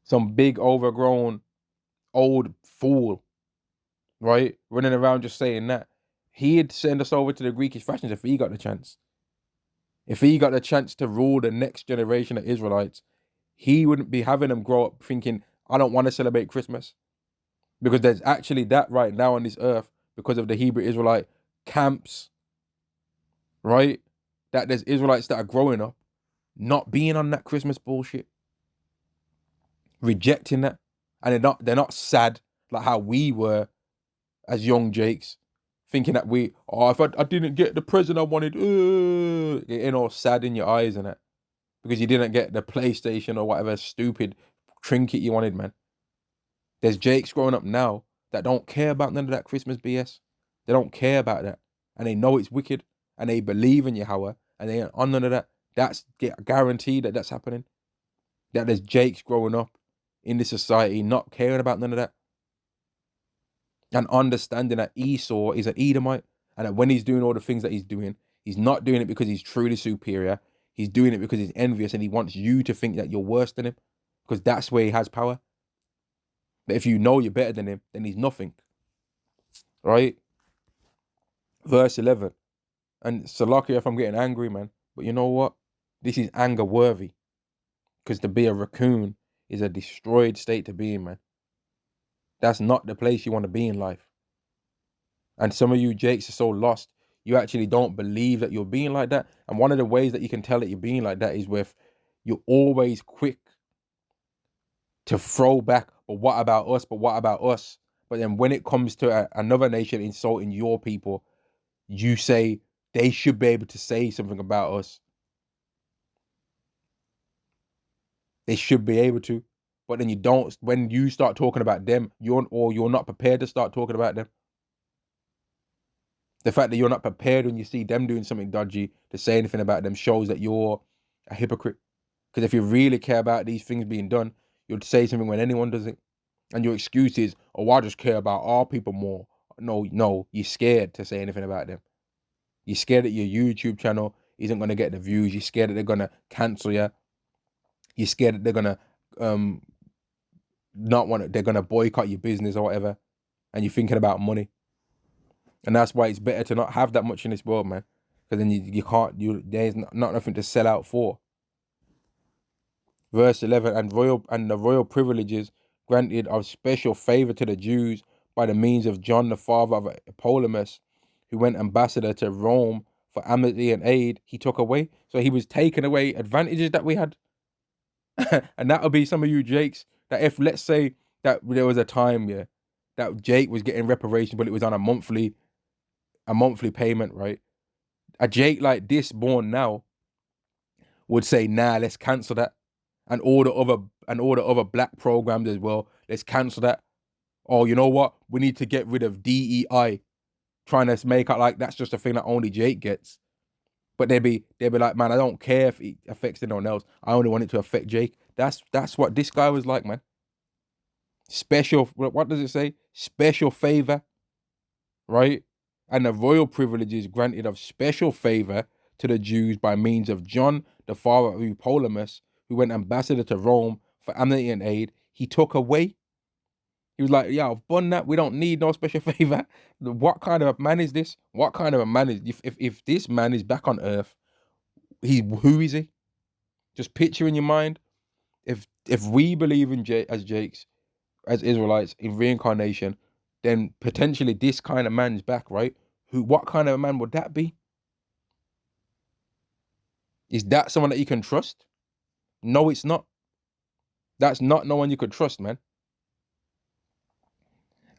Some big overgrown old fool, right? Running around just saying that. He'd send us over to the Greekish fashions if he got the chance. If he got the chance to rule the next generation of Israelites, he wouldn't be having them grow up thinking, I don't want to celebrate Christmas. Because there's actually that right now on this earth, because of the Hebrew Israelite camps, right? That there's Israelites that are growing up, not being on that Christmas bullshit, rejecting that. And they're not sad like how we were as young Jakes, thinking that if I didn't get the present I wanted, getting all sad in your eyes and that, because you didn't get the PlayStation or whatever stupid trinket you wanted, man. There's Jakes growing up now that don't care about none of that Christmas BS. They don't care about that. And they know it's wicked. And they believe in Yahweh. And they ain't on none of that. That's guaranteed that that's happening. That there's Jakes growing up in this society not caring about none of that. And understanding that Esau is an Edomite. And that when he's doing all the things that he's doing, he's not doing it because he's truly superior. He's doing it because he's envious and he wants you to think that you're worse than him. Because that's where he has power. But if you know you're better than him, then he's nothing. Right? Verse 11. And Salakia, if I'm getting angry, man. But you know what? This is anger worthy. Because to be a raccoon is a destroyed state to be in, man. That's not the place you want to be in life. And some of you Jakes are so lost, you actually don't believe that you're being like that. And one of the ways that you can tell that you're being like that is with you're always quick to throw back, but what about us? But what about us? But then when it comes to another nation insulting your people, you say they should be able to say something about us. They should be able to. But then you don't. When you start talking about them, you're not prepared to start talking about them. The fact that you're not prepared when you see them doing something dodgy to say anything about them shows that you're a hypocrite. Because if you really care about these things being done, you'd say something when anyone does it. And your excuse is, oh, I just care about our people more. No, you're scared to say anything about them. You're scared that your YouTube channel isn't going to get the views. You're scared that they're going to cancel you. You're scared that they're going to they're going to boycott your business or whatever. And you're thinking about money. And that's why it's better to not have that much in this world, man. Because then there's not nothing to sell out for. Verse 11, and the royal privileges granted of special favor to the Jews by the means of John, the father of Ptolemus, who went ambassador to Rome for amity and aid, he took away. So he was taking away advantages that we had. And that'll be some of you Jakes that if, let's say, that there was a time, that Jake was getting reparation, but it was on a monthly payment, right? A Jake like this born now would say, nah, let's cancel that. And all the other black programs as well, let's cancel that. Oh, you know what? We need to get rid of DEI, trying to make out like that's just a thing that only Jake gets. But they'd be like, man, I don't care if it affects anyone else. I only want it to affect Jake. That's what this guy was like, man. Special, what does it say? Special favor, right? And the royal privileges granted of special favor to the Jews by means of John, the father of Eupolemus, who went ambassador to Rome for amnesty and aid, he took away. He was like, yeah, I've done that. We don't need no special favor. What kind of a man is this? What kind of a man is if this man is back on earth, who is he? Just picture in your mind. If we believe in as Jakes, as Israelites, in reincarnation, then potentially this kind of man's back, right? What kind of a man would that be? Is that someone that you can trust? No, it's not. That's not no one you could trust, man.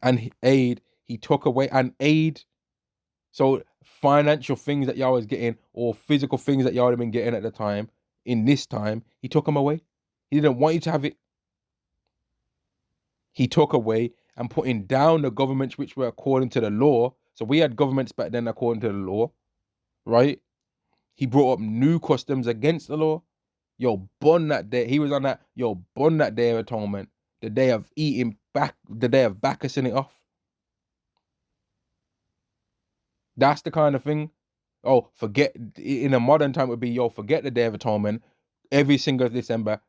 And aid, he took away and aid. So financial things that y'all was getting or physical things that y'all had been getting at the time, in this time, he took them away. He didn't want you to have it. He took away and putting down the governments which were according to the law. So we had governments back then according to the law, right? He brought up new customs against the law. Yo, bun that day. He was on that. Yo, bun that day of atonement. The day of eating back. The day of Bacchusing it off. That's the kind of thing. Oh, forget. In a modern time, it would be, yo, forget the Day of Atonement. Every single December,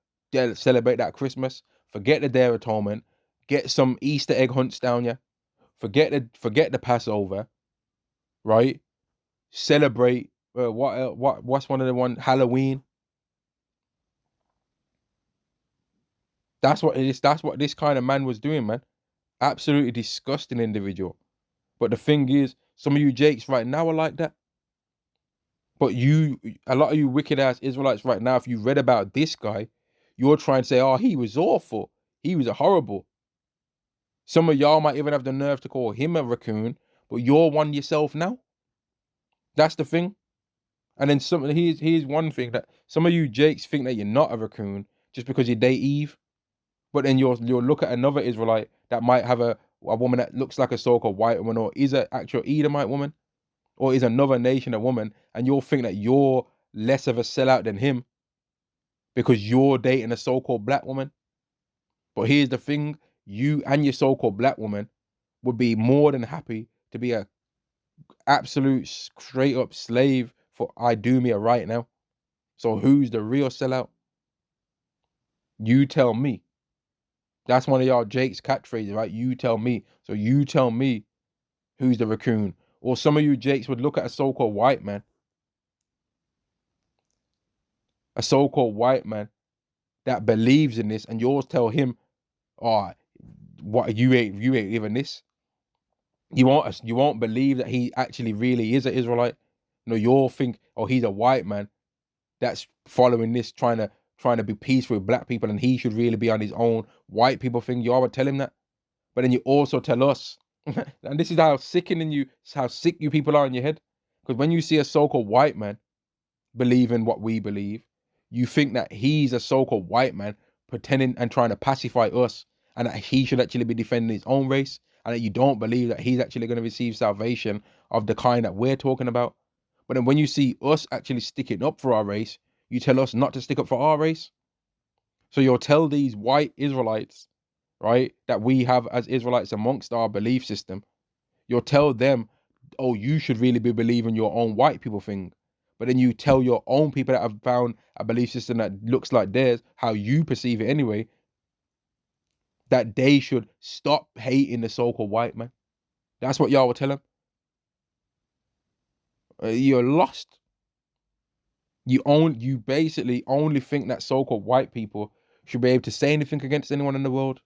celebrate that Christmas. Forget the Day of Atonement. Get some Easter egg hunts down ya. Forget the Passover, right? Celebrate. What's one of the one Halloween? That's what it is. That's what this kind of man was doing, man. Absolutely disgusting individual. But the thing is, some of you Jakes right now are like that. But a lot of you wicked ass Israelites right now, if you read about this guy, you're trying to say, oh, he was awful. He was a horrible. Some of y'all might even have the nerve to call him a raccoon, but you're one yourself now. That's the thing. And then here's one thing that some of you Jakes think that you're not a raccoon just because you date Eve. But then you'll look at another Israelite that might have a woman that looks like a so-called white woman or is an actual Edomite woman or is another nation a woman, and you'll think that you're less of a sellout than him because you're dating a so-called black woman. But here's the thing, you and your so-called black woman would be more than happy to be a absolute straight up slave for Idumea right now. So who's the real sellout? You tell me. That's one of y'all Jake's catchphrases, right? You tell me. So you tell me who's the raccoon. Or some of you Jakes would look at a so-called white man. A so-called white man that believes in this, and yours tell him, oh, what you ain't even this. You won't believe that he actually really is an Israelite. No, you'll think, oh, he's a white man that's following this, trying to be peaceful with black people, and he should really be on his own white people thing. You all would tell him that. But then you also tell us, and this is how how sick you people are in your head. Because when you see a so-called white man believe in what we believe, you think that he's a so-called white man pretending and trying to pacify us, and that he should actually be defending his own race, and that you don't believe that he's actually going to receive salvation of the kind that we're talking about. But then when you see us actually sticking up for our race, you tell us not to stick up for our race. So you'll tell these white Israelites, right, that we have as Israelites amongst our belief system, you'll tell them, oh, you should really be believing your own white people thing. But then you tell your own people that have found a belief system that looks like theirs, how you perceive it anyway, that they should stop hating the so-called white man. That's what y'all will tell them. You're lost. You basically only think that so-called white people should be able to say anything against anyone in the world,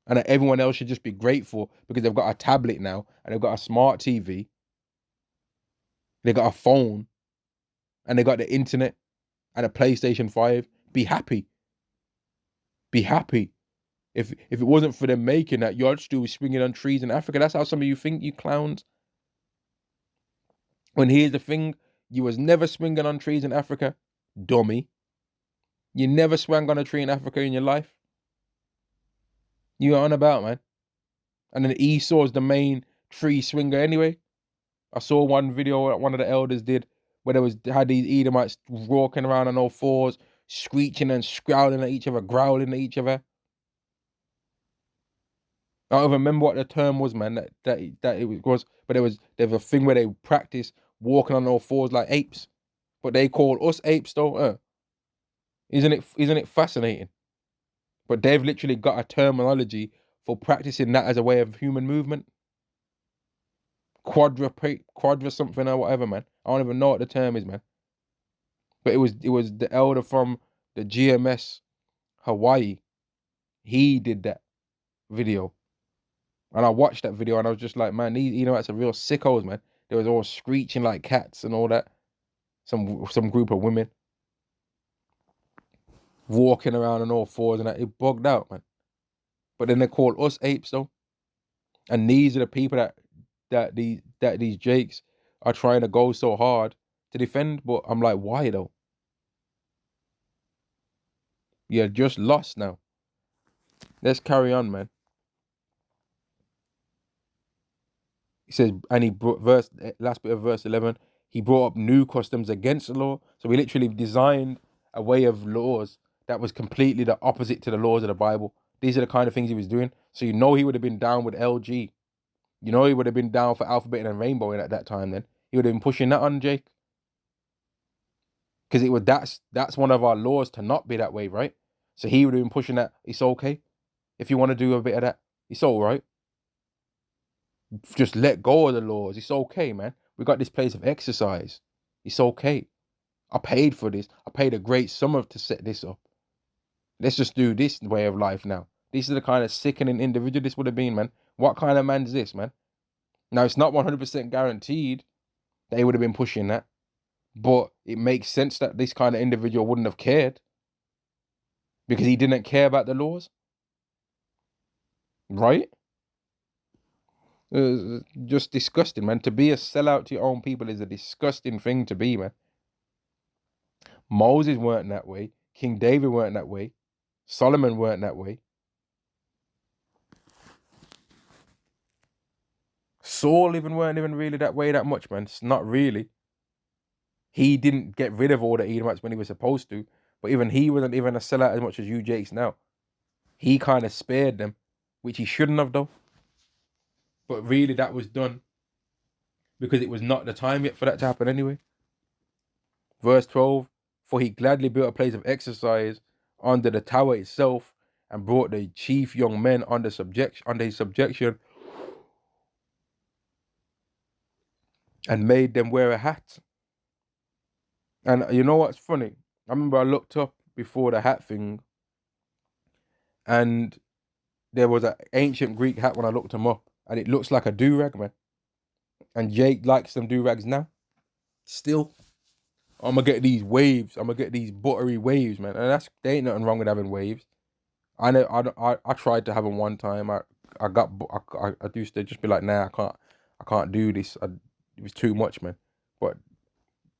and that everyone else should just be grateful because they've got a tablet now and they've got a smart TV, they got a phone, and they got the internet and a PlayStation 5. Be happy. Be happy. If it wasn't for them making that, you'd still be swinging on trees in Africa. That's how some of you think, you clowns. When here's the thing, you was never swinging on trees in Africa, dummy. You never swung on a tree in Africa in your life. You on about, man. And then Esau's the main tree swinger anyway. I saw one video that one of the elders did where there was had these Edomites walking around on all fours, screeching and scowling at each other, growling at each other. I don't remember what the term was, man. That it was, but there was a thing where they practice walking on all fours like apes, but they call us apes though. Isn't it fascinating? But they've literally got a terminology for practicing that as a way of human movement. Quadra something or whatever, man. I don't even know what the term is, man. But it was the elder from the GMS Hawaii. He did that video. And I watched that video and I was just like, man, these Edomites are real sickos, man. They was all screeching like cats and all that. Some group of women walking around on all fours and that. It bugged out, man. But then they call us apes though. And these are the people that these Jakes are trying to go so hard to defend. But I'm like, why though? You're just lost now. Let's carry on, man. He says, and he brought last bit of verse 11. He brought up new customs against the law. So he literally designed a way of laws that was completely the opposite to the laws of the Bible. These are the kind of things he was doing. So he would have been down with LG. He would have been down for Alphabet and Rainbow at that time. Then he would have been pushing that on Jake, because that's one of our laws to not be that way, right? So he would have been pushing that. It's okay if you want to do a bit of that. It's all right. Just let go of the laws. It's okay, man. We got this place of exercise. It's okay. I paid for this. I paid a great sum to set this up. Let's just do this way of life now. This is the kind of sickening individual this would have been, man. What kind of man is this, man? Now, it's not 100% guaranteed that he would have been pushing that, but it makes sense that this kind of individual wouldn't have cared because he didn't care about the laws, right? Just disgusting, man. To be a sellout to your own people is a disgusting thing to be, man. Moses weren't that way. King David weren't that way. Solomon weren't that way. Saul weren't even really that way that much, man. It's not really. He didn't get rid of all the Edomites when he was supposed to, but even he wasn't even a sellout as much as you Jakes now. He kind of spared them, which he shouldn't have though. But really that was done because it was not the time yet for that to happen anyway. Verse 12, for he gladly built a place of exercise under the tower itself and brought the chief young men under his subjection and made them wear a hat. And you know what's funny? I remember I looked up before the hat thing and there was an ancient Greek hat when I looked them up and it looks like a do-rag, man. And Jake likes some do-rags now. Still. I'm gonna get these waves. I'm gonna get these buttery waves, man. And there ain't nothing wrong with having waves. I know. I tried to have them one time. I used to just be like, nah, I can't do this. It was too much, man. But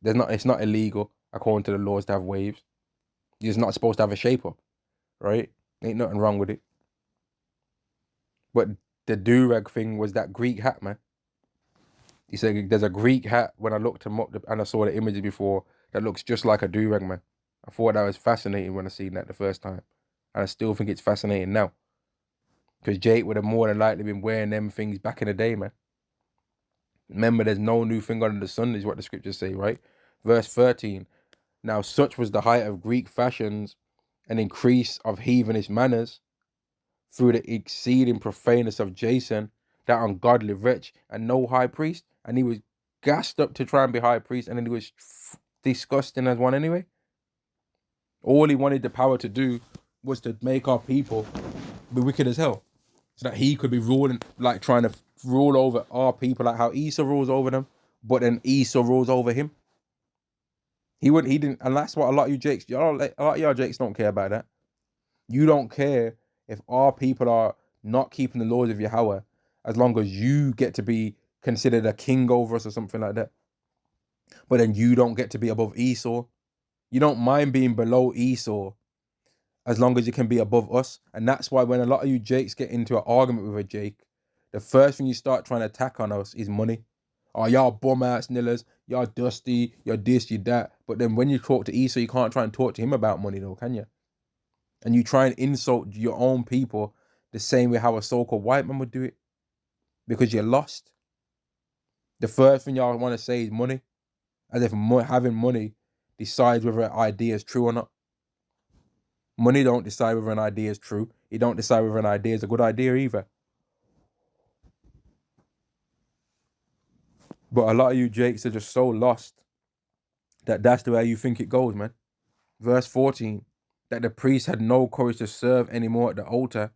it's not illegal according to the laws to have waves. You're just not supposed to have a shape up, right? Ain't nothing wrong with it. But the do-rag thing was that Greek hat, man. He said there's a Greek hat when I looked him up and I saw the images before that looks just like a do-rag, man. I thought that was fascinating when I seen that the first time. And I still think it's fascinating now. Because Jake would have more than likely been wearing them things back in the day, man. Remember, there's no new thing under the sun, is what the scriptures say, right? Verse 13. Now such was the height of Greek fashions and increase of heathenish manners through the exceeding profaneness of Jason, that ungodly wretch, and no high priest. And he was gassed up to try and be high priest, and then he was disgusting as one anyway. All he wanted the power to do was to make our people be wicked as hell, so that he could be ruling, like trying to rule over our people, like how Esau rules over them, but then Esau rules over him. He didn't, and that's what a lot of you Jakes, a lot of y'all Jakes don't care about that. You don't care if our people are not keeping the laws of Yahweh, as long as you get to be considered a king over us or something like that. But then you don't get to be above Esau. You don't mind being below Esau as long as you can be above us. And that's why when a lot of you Jakes get into an argument with a Jake, the first thing you start trying to attack on us is money. Oh, y'all bum ass nillers, y'all dusty, you're this, you that. But then when you talk to Esau, you can't try and talk to him about money though, can you? And you try and insult your own people the same way how a so-called white man would do it because you're lost. The first thing y'all want to say is money, as if having money decides whether an idea is true or not. Money don't decide whether an idea is true. It don't decide whether an idea is a good idea either. But a lot of you Jakes are just so lost that that's the way you think it goes, man. Verse 14, that the priest had no courage to serve anymore at the altar,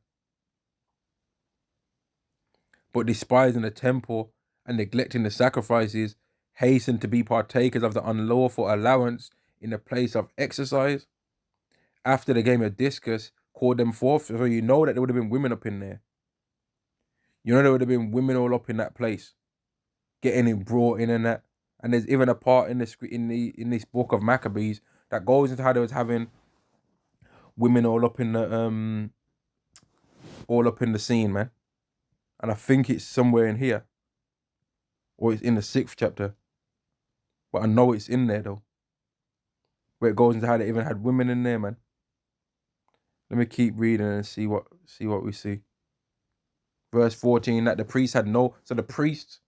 but despising the temple and neglecting the sacrifices, hastened to be partakers of the unlawful allowance in the place of exercise. After the game of discus, called them forth. So you know that there would have been women up in there. You know there would have been women all up in that place, getting it brought in and that. And there's even a part in this book of Maccabees that goes into how they was having women all up in the scene, man. And I think it's somewhere in here, or it's in the 6th chapter, but I know it's in there though, where it goes into how they even had women in there, man. Let me keep reading and see what we see. Verse 14, that the priest had no, so the priest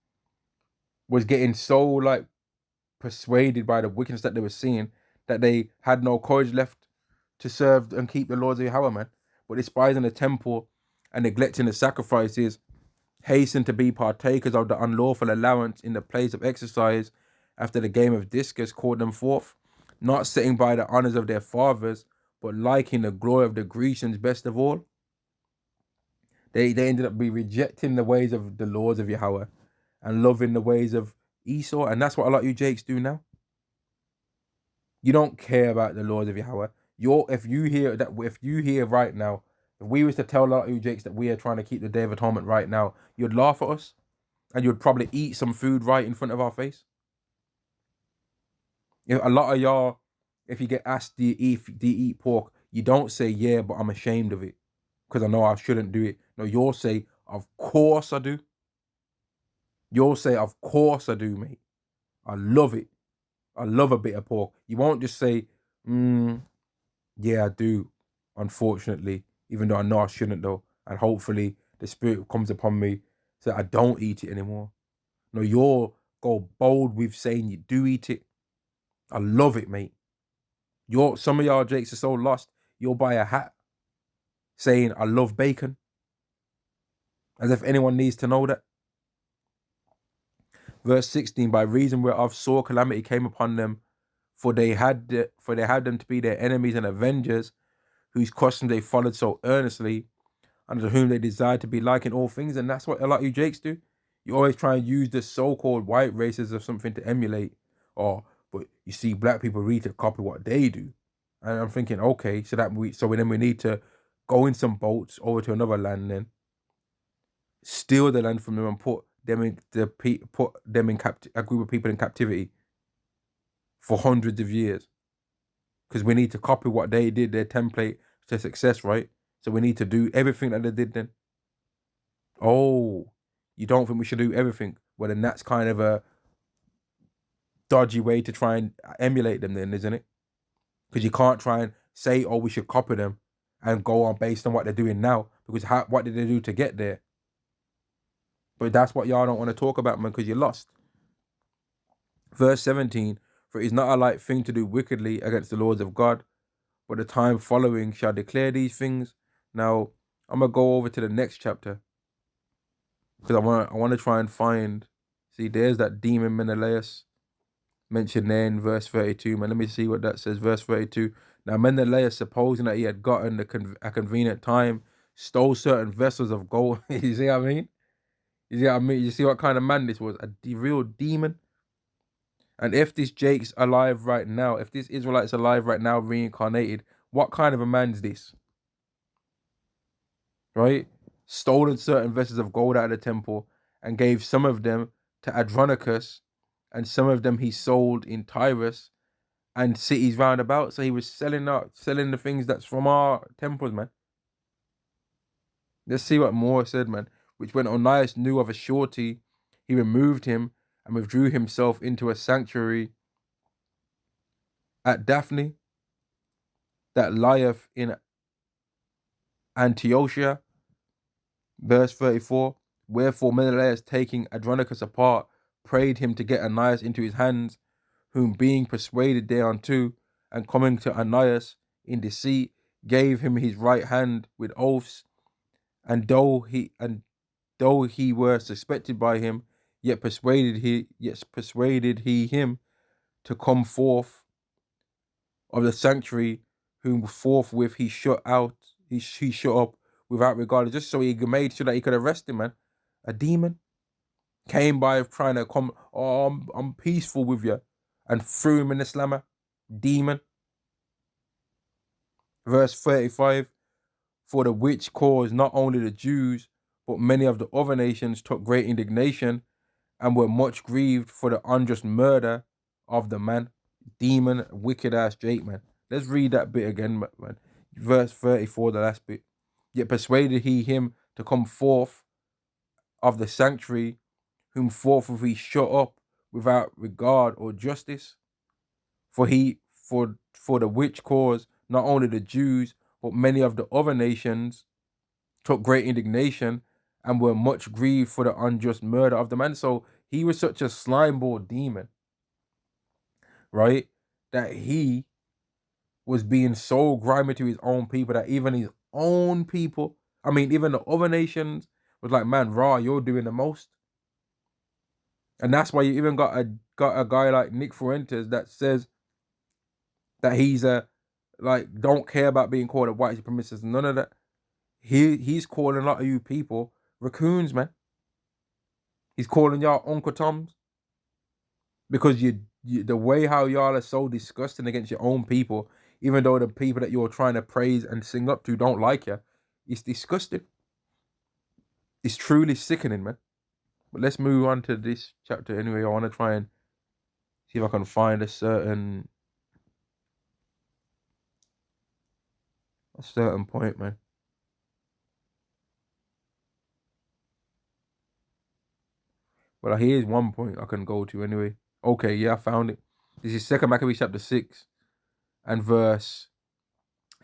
was getting so like persuaded by the wickedness that they were seeing that they had no courage left to serve and keep the laws of Yahweh, man. But despising the temple and neglecting the sacrifices, hasten to be partakers of the unlawful allowance in the place of exercise. After the game of discus, called them forth, not sitting by the honors of their fathers, but liking the glory of the Grecians best of all. They ended up rejecting the ways of the laws of Yahweh and loving the ways of Esau. And that's what a lot of you Jakes do now. You don't care about the laws of Yahweh. If you hear right now, if we was to tell a lot of you Jakes that we are trying to keep the Day of Atonement right now, you'd laugh at us and you'd probably eat some food right in front of our face. A lot of y'all, if you get asked, do you eat pork? You don't say, yeah, but I'm ashamed of it because I know I shouldn't do it. No, you'll say, of course I do. You'll say, of course I do, mate. I love it. I love a bit of pork. You won't just say, yeah, I do, unfortunately, even though I know I shouldn't though. And hopefully the spirit comes upon me so that I don't eat it anymore. No, you'll go bold with saying you do eat it. I love it, mate. Some of y'all Jakes are so lost, you'll buy a hat saying I love bacon. As if anyone needs to know that. Verse 16, by reason whereof sore calamity came upon them, for they had them to be their enemies and avengers, whose customs they followed so earnestly, and to whom they desired to be like in all things. And that's what a lot of you Jakes do. You always try and use the so-called white races as something to emulate. But you see black people read to copy what they do. And I'm thinking, okay, so then we need to go in some boats over to another land then, steal the land from them and put them in a group of people in captivity for hundreds of years. Because we need to copy what they did, their template to success, right? So we need to do everything that they did then. Oh, you don't think we should do everything? Well, then that's kind of a dodgy way to try and emulate them then, isn't it? Because you can't try and say, oh, we should copy them and go on based on what they're doing now. Because what did they do to get there? But that's what y'all don't want to talk about, man, because you're lost. Verse 17, for it is not a light thing to do wickedly against the laws of God, but the time following shall declare these things. Now, I'm going to go over to the next chapter, because I want to try and find, see, there's that demon Menelaus mentioned there in verse 32, man. Let me see what that says, verse 32. Now, Menelaus, supposing that he had gotten a convenient time, stole certain vessels of gold. You see what I mean? You see what I mean? You see what kind of man this was? A real demon. And if this Jake's alive right now, if this Israelite's alive right now, reincarnated, what kind of a man's this? Right? Stolen certain vessels of gold out of the temple and gave some of them to Andronicus and some of them he sold in Tyrus and cities round about. So he was selling the things that's from our temples, man. Let's see what more said, man. Which when Onias knew of a surety, he removed him and withdrew himself into a sanctuary at Daphne that lieth in Antiochia. Verse 34. Wherefore Menelaus, taking Andronicus apart, prayed him to get Onias into his hands, whom being persuaded thereunto, and coming to Onias in deceit, gave him his right hand with oaths, and though he were suspected by him, yet persuaded he him to come forth of the sanctuary, whom forthwith he shut up without regard, just so he made sure that he could arrest him, man. A demon came by trying to come, oh, I'm peaceful with you, and threw him in the slammer. Demon. Verse 35. For the which cause not only the Jews, but many of the other nations took great indignation, and were much grieved for the unjust murder of the man. Demon, wicked ass Jake, man. Let's read that bit again, man. Verse 34, the last bit. Yet persuaded he him to come forth of the sanctuary, whom forthwith he shut up without regard or justice. For the which cause not only the Jews, but many of the other nations took great indignation, and were much grieved for the unjust murder of the man. So he was such a slimeball demon, right? That he was being so grimy to his own people that even his own people, I mean, even the other nations, was like, man, raw, you're doing the most. And that's why you even got a guy like Nick Fuentes that says that he's don't care about being called a white supremacist. None of that. He's calling a lot of you people raccoons, man. He's calling y'all Uncle Toms because you the way how y'all are so disgusting against your own people, even though the people that you're trying to praise and sing up to don't like you, it's disgusting. It's truly sickening, man. But let's move on to this chapter anyway. I want to try and see if I can find a certain point, man. Well, here's one point I can go to anyway. Okay, yeah, I found it. This is 2 Maccabees chapter 6 and verse.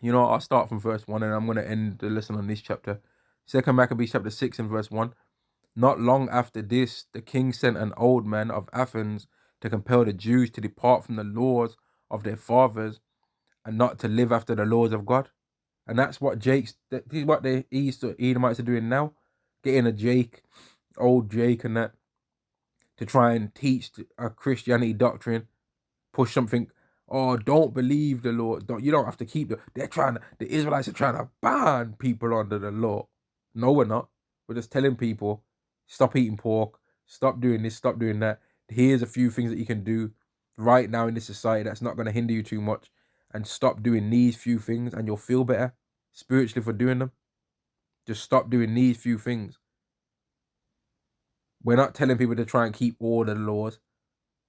I'll start from verse 1 and I'm going to end the lesson on this chapter. 2 Maccabees chapter 6 and verse 1. Not long after this, the king sent an old man of Athens to compel the Jews to depart from the laws of their fathers and not to live after the laws of God. And that's what this is what the Edomites are doing now. Getting old Jake and that, to try and teach a Christianity doctrine, push something. Oh, don't believe the law. You don't have to keep the Israelites are trying to ban people under the law. No, we're not. We're just telling people, stop eating pork, stop doing this, stop doing that. Here's a few things that you can do right now in this society that's not going to hinder you too much, and stop doing these few things and you'll feel better spiritually for doing them. Just stop doing these few things. We're not telling people to try and keep all the laws,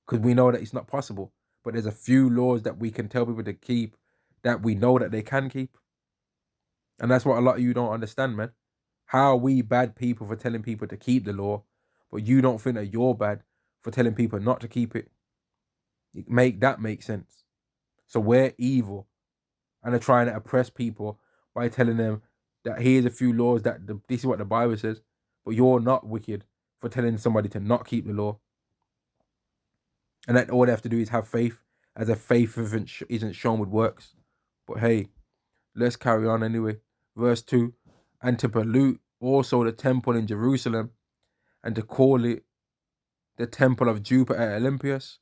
because we know that it's not possible. But there's a few laws that we can tell people to keep that we know that they can keep. And that's what a lot of you don't understand, man. How are we bad people for telling people to keep the law, but you don't think that you're bad for telling people not to keep it? Make sense. So we're evil and are trying to oppress people by telling them that here's a few laws this is what the Bible says, but you're not wicked for telling somebody to not keep the law. And that all they have to do is have faith, as if faith isn't shown with works. But hey, let's carry on anyway. Verse 2, and to pollute also the temple in Jerusalem, and to call it the temple of Jupiter Olympius,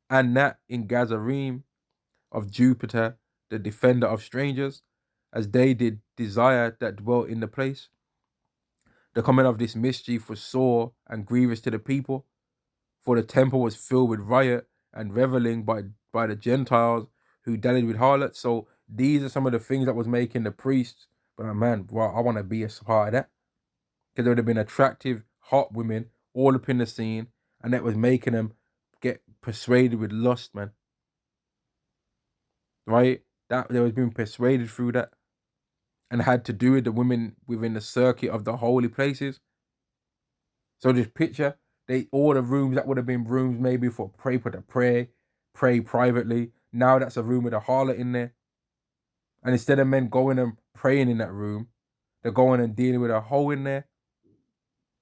and that in Gazarim of Jupiter, the defender of strangers, as they did desire that dwelt in the place. The coming of this mischief was sore and grievous to the people, for the temple was filled with riot and reveling by the Gentiles who dallied with harlots. So these are some of the things that was making the priests, but man, well, I want to be a part of that. Because there would have been attractive, hot women all up in the scene, and that was making them get persuaded with lust, man. Right? That they was being persuaded through that, and had to do with the women within the circuit of the holy places. So just picture all the rooms that would have been rooms maybe for people to pray privately. Now that's a room with a harlot in there. And instead of men going and praying in that room, they're going and dealing with a hoe in there.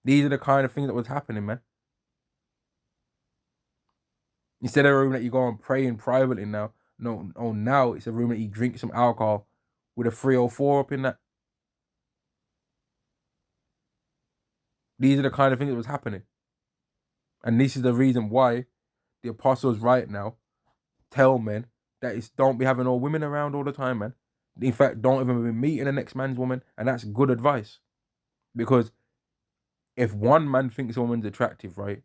These are the kind of things that was happening, man. Instead of a room that you go and pray in privately now, now it's a room that you drink some alcohol with a 304 up in that. These are the kind of things that was happening. And this is the reason why the apostles right now tell men that it's don't be having all women around all the time, man. In fact, don't even be meeting the next man's woman, and that's good advice. Because if one man thinks a woman's attractive, right,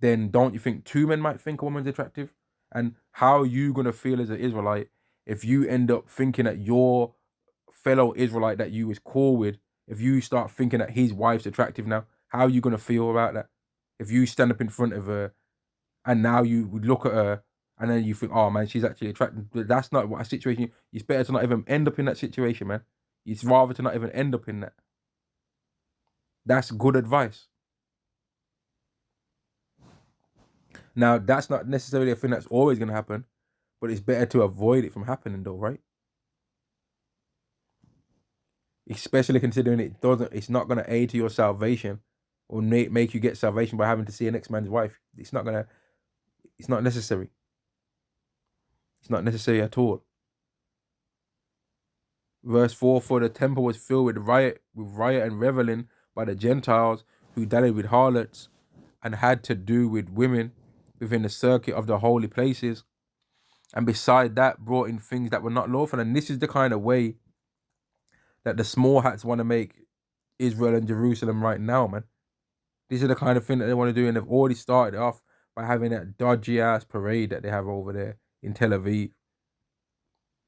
then don't you think two men might think a woman's attractive? And how are you gonna feel as an Israelite if you end up thinking that your fellow Israelite that you was cool with, if you start thinking that his wife's attractive now, how are you gonna feel about that? If you stand up in front of her and now you would look at her and then you think, oh man, she's actually attractive. But that's not what a situation. It's better to not even end up in that situation, man. It's rather to not even end up in that. That's good advice. Now, that's not necessarily a thing that's always going to happen, but it's better to avoid it from happening, though, right? Especially considering it's not going to aid to your salvation or make you get salvation by having to see an next man's wife. It's not necessary. It's not necessary at all. Verse 4, for the temple was filled with riot and reveling by the Gentiles who dallied with harlots and had to do with women within the circuit of the holy places. And beside that, brought in things that were not lawful. And this is the kind of way that the small hats want to make Israel and Jerusalem right now, man. These are the kind of thing that they want to do, and they've already started off by having that dodgy ass parade that they have over there in Tel Aviv.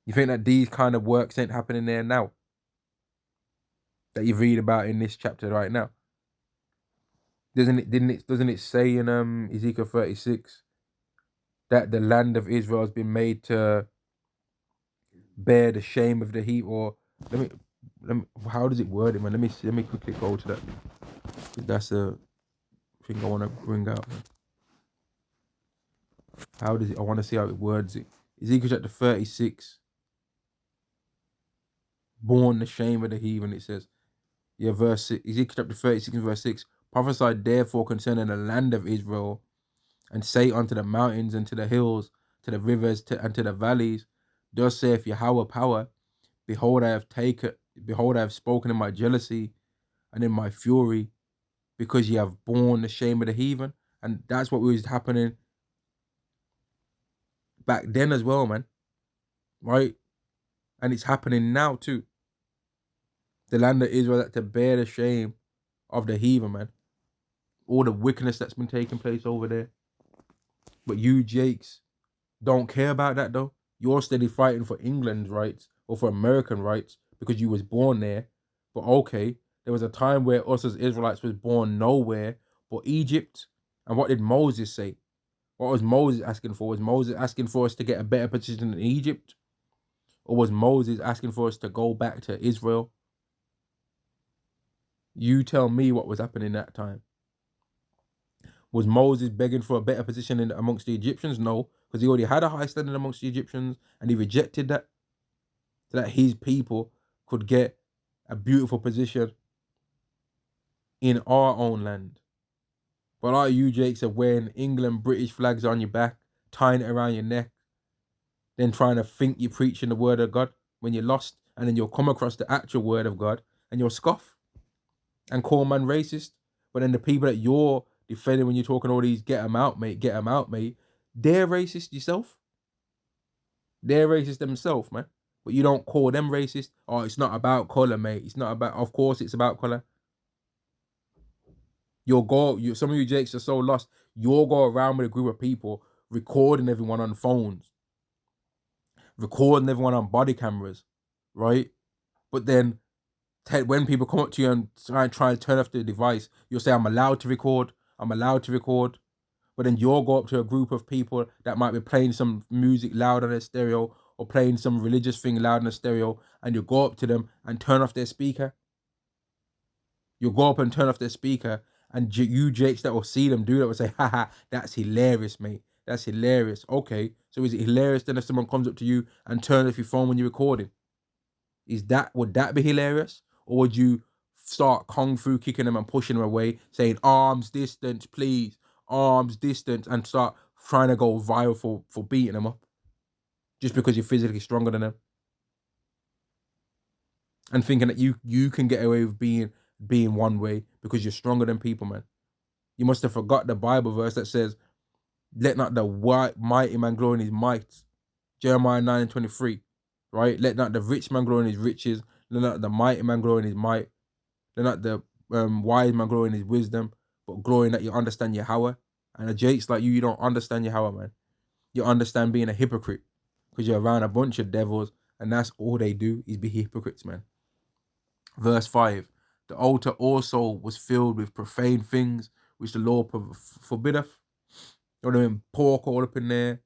You think that these kind of works ain't happening there now? That you read about in this chapter right now. Doesn't it say in Ezekiel 36 that the land of Israel has been made to bear the shame of the heat? Or let me how does it word it, man? Let me quickly go to that. That's a thing I want to bring out, man. How does it? I want to see how it words it. Ezekiel chapter 36. Born the shame of the heathen, it says. Yeah, verse 6, Ezekiel chapter 36 and verse 6. Prophesy therefore concerning the land of Israel, and say unto the mountains and to the hills, to the rivers and to the valleys, thus saith Yahweh power, behold I have spoken in my jealousy and in my fury, because ye have borne the shame of the heathen. And that's what was happening back then as well, man. Right? And it's happening now too. The land of Israel had to bear the shame of the heathen, man. All the wickedness that's been taking place over there. But you, Jakes, don't care about that though. You're steady fighting for England's rights or for American rights because you was born there. But okay, there was a time where us as Israelites was born nowhere but Egypt. And what did Moses say? What was Moses asking for? Was Moses asking for us to get a better position in Egypt? Or was Moses asking for us to go back to Israel? You tell me what was happening that time. Was Moses begging for a better position amongst the Egyptians? No, because he already had a high standing amongst the Egyptians and he rejected that so that his people could get a beautiful position in our own land. But are you, Jakes, of wearing England British flags on your back, tying it around your neck, then trying to think you're preaching the word of God when you're lost, and then you'll come across the actual word of God and you'll scoff and call man racist? But then the people that you're defending when you're talking all these get them out, mate, they're racist yourself. They're racist themselves, man. But you don't call them racist. Oh, it's not about colour, mate. It's not about, of course it's about colour. Some of you Jakes are so lost. You'll go around with a group of people recording everyone on phones, recording everyone on body cameras, right? But then when people come up to you and try to turn off the device, you'll say, I'm allowed to record. But then you'll go up to a group of people that might be playing some music loud on their stereo or playing some religious thing loud on the stereo, and you go up to them and turn off their speaker. You'll go up and turn off their speaker, and you Jakes that will see them do that will say, haha, that's hilarious, mate. That's hilarious. Okay, so is it hilarious then if someone comes up to you and turns off your phone when you're recording? Would that be hilarious? Or would you start kung fu kicking them and pushing them away, saying arms distance, please, arms distance, and start trying to go viral for beating them up just because you're physically stronger than them, and thinking that you can get away with being one way because you're stronger than people, man. You must have forgot the Bible verse that says, "Let not the mighty man glory in his might." Jeremiah 9:23, right? Let not the rich man glory in his riches. Let not the mighty man glory in his might. Let not the wise man glory in his wisdom, but glory in that you understand Yahweh. And the Jakes like you don't understand Yahweh, man. You understand being a hypocrite because you're around a bunch of devils, and that's all they do is be hypocrites, man. Verse 5, the altar also was filled with profane things, which the Lord forbiddeth. You know what I mean? Pork all up in there,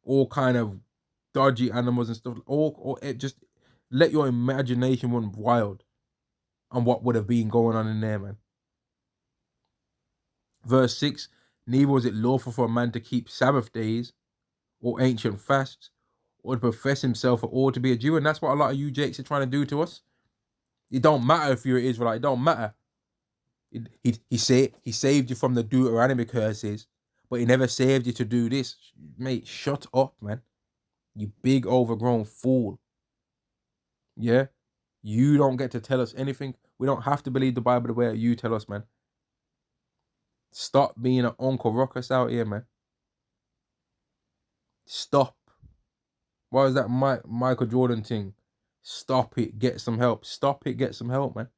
all kind of dodgy animals and stuff. All it just let your imagination run wild on what would have been going on in there, man. Verse 6, neither was it lawful for a man to keep Sabbath days or ancient fasts or to profess himself at all to be a Jew. And that's what a lot of you Jakes are trying to do to us. It don't matter if you're an Israelite. It don't matter. He saved you from the Deuteronomy curses, but he never saved you to do this. Mate, shut up, man. You big overgrown fool. Yeah? You don't get to tell us anything. We don't have to believe the Bible the way you tell us, man. Stop being an Uncle Ruckus out here, man. Stop. Why is that Michael Jordan thing? Stop it, get some help. Stop it, get some help, man.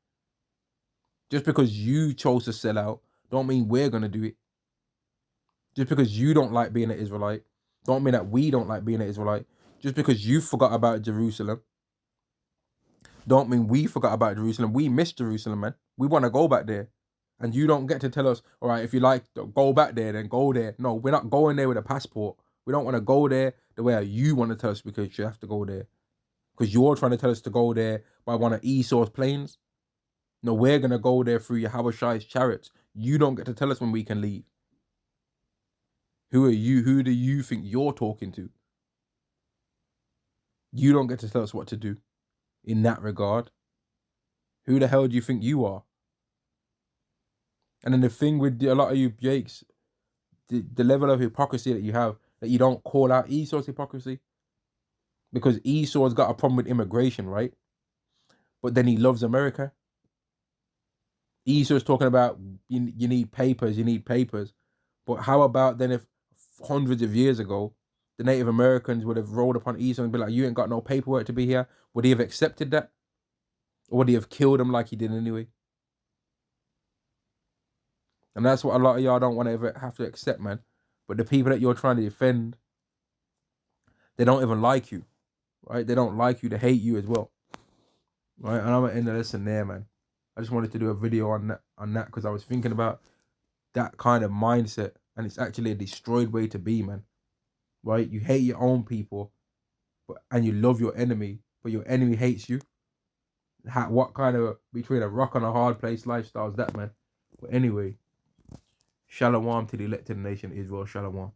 Just because you chose to sell out, don't mean we're going to do it. Just because you don't like being an Israelite, don't mean that we don't like being an Israelite. Just because you forgot about Jerusalem, don't mean we forgot about Jerusalem. We miss Jerusalem, man. We want to go back there. And you don't get to tell us, all right, if you like, go back there, then go there. No, we're not going there with a passport. We don't want to go there the way you want to tell us because you have to go there. Because you're trying to tell us to go there by one of Esau's planes. No, we're going to go there through Yahushai's chariots. You don't get to tell us when we can leave. Who are you? Who do you think you're talking to? You don't get to tell us what to do in that regard. Who the hell do you think you are? And then the thing with a lot of you Jakes, the level of hypocrisy that you have, that you don't call out Esau's hypocrisy. Because Esau's got a problem with immigration, right? But then he loves America. Esau's talking about you need papers, you need papers. But how about then if hundreds of years ago, the Native Americans would have rolled upon Esau and be like, you ain't got no paperwork to be here? Would he have accepted that? Or would he have killed him like he did anyway? And that's what a lot of y'all don't want to ever have to accept, man. But the people that you're trying to defend, they don't even like you, right? They don't like you. They hate you as well, right? And I'm going to end the lesson there, man. I just wanted to do a video on that because I was thinking about that kind of mindset, and it's actually a destroyed way to be, man. Right? You hate your own people, and you love your enemy, but your enemy hates you. What kind of between a rock and a hard place lifestyle is that, man? But anyway, shalom to the elected nation Israel. Shalom.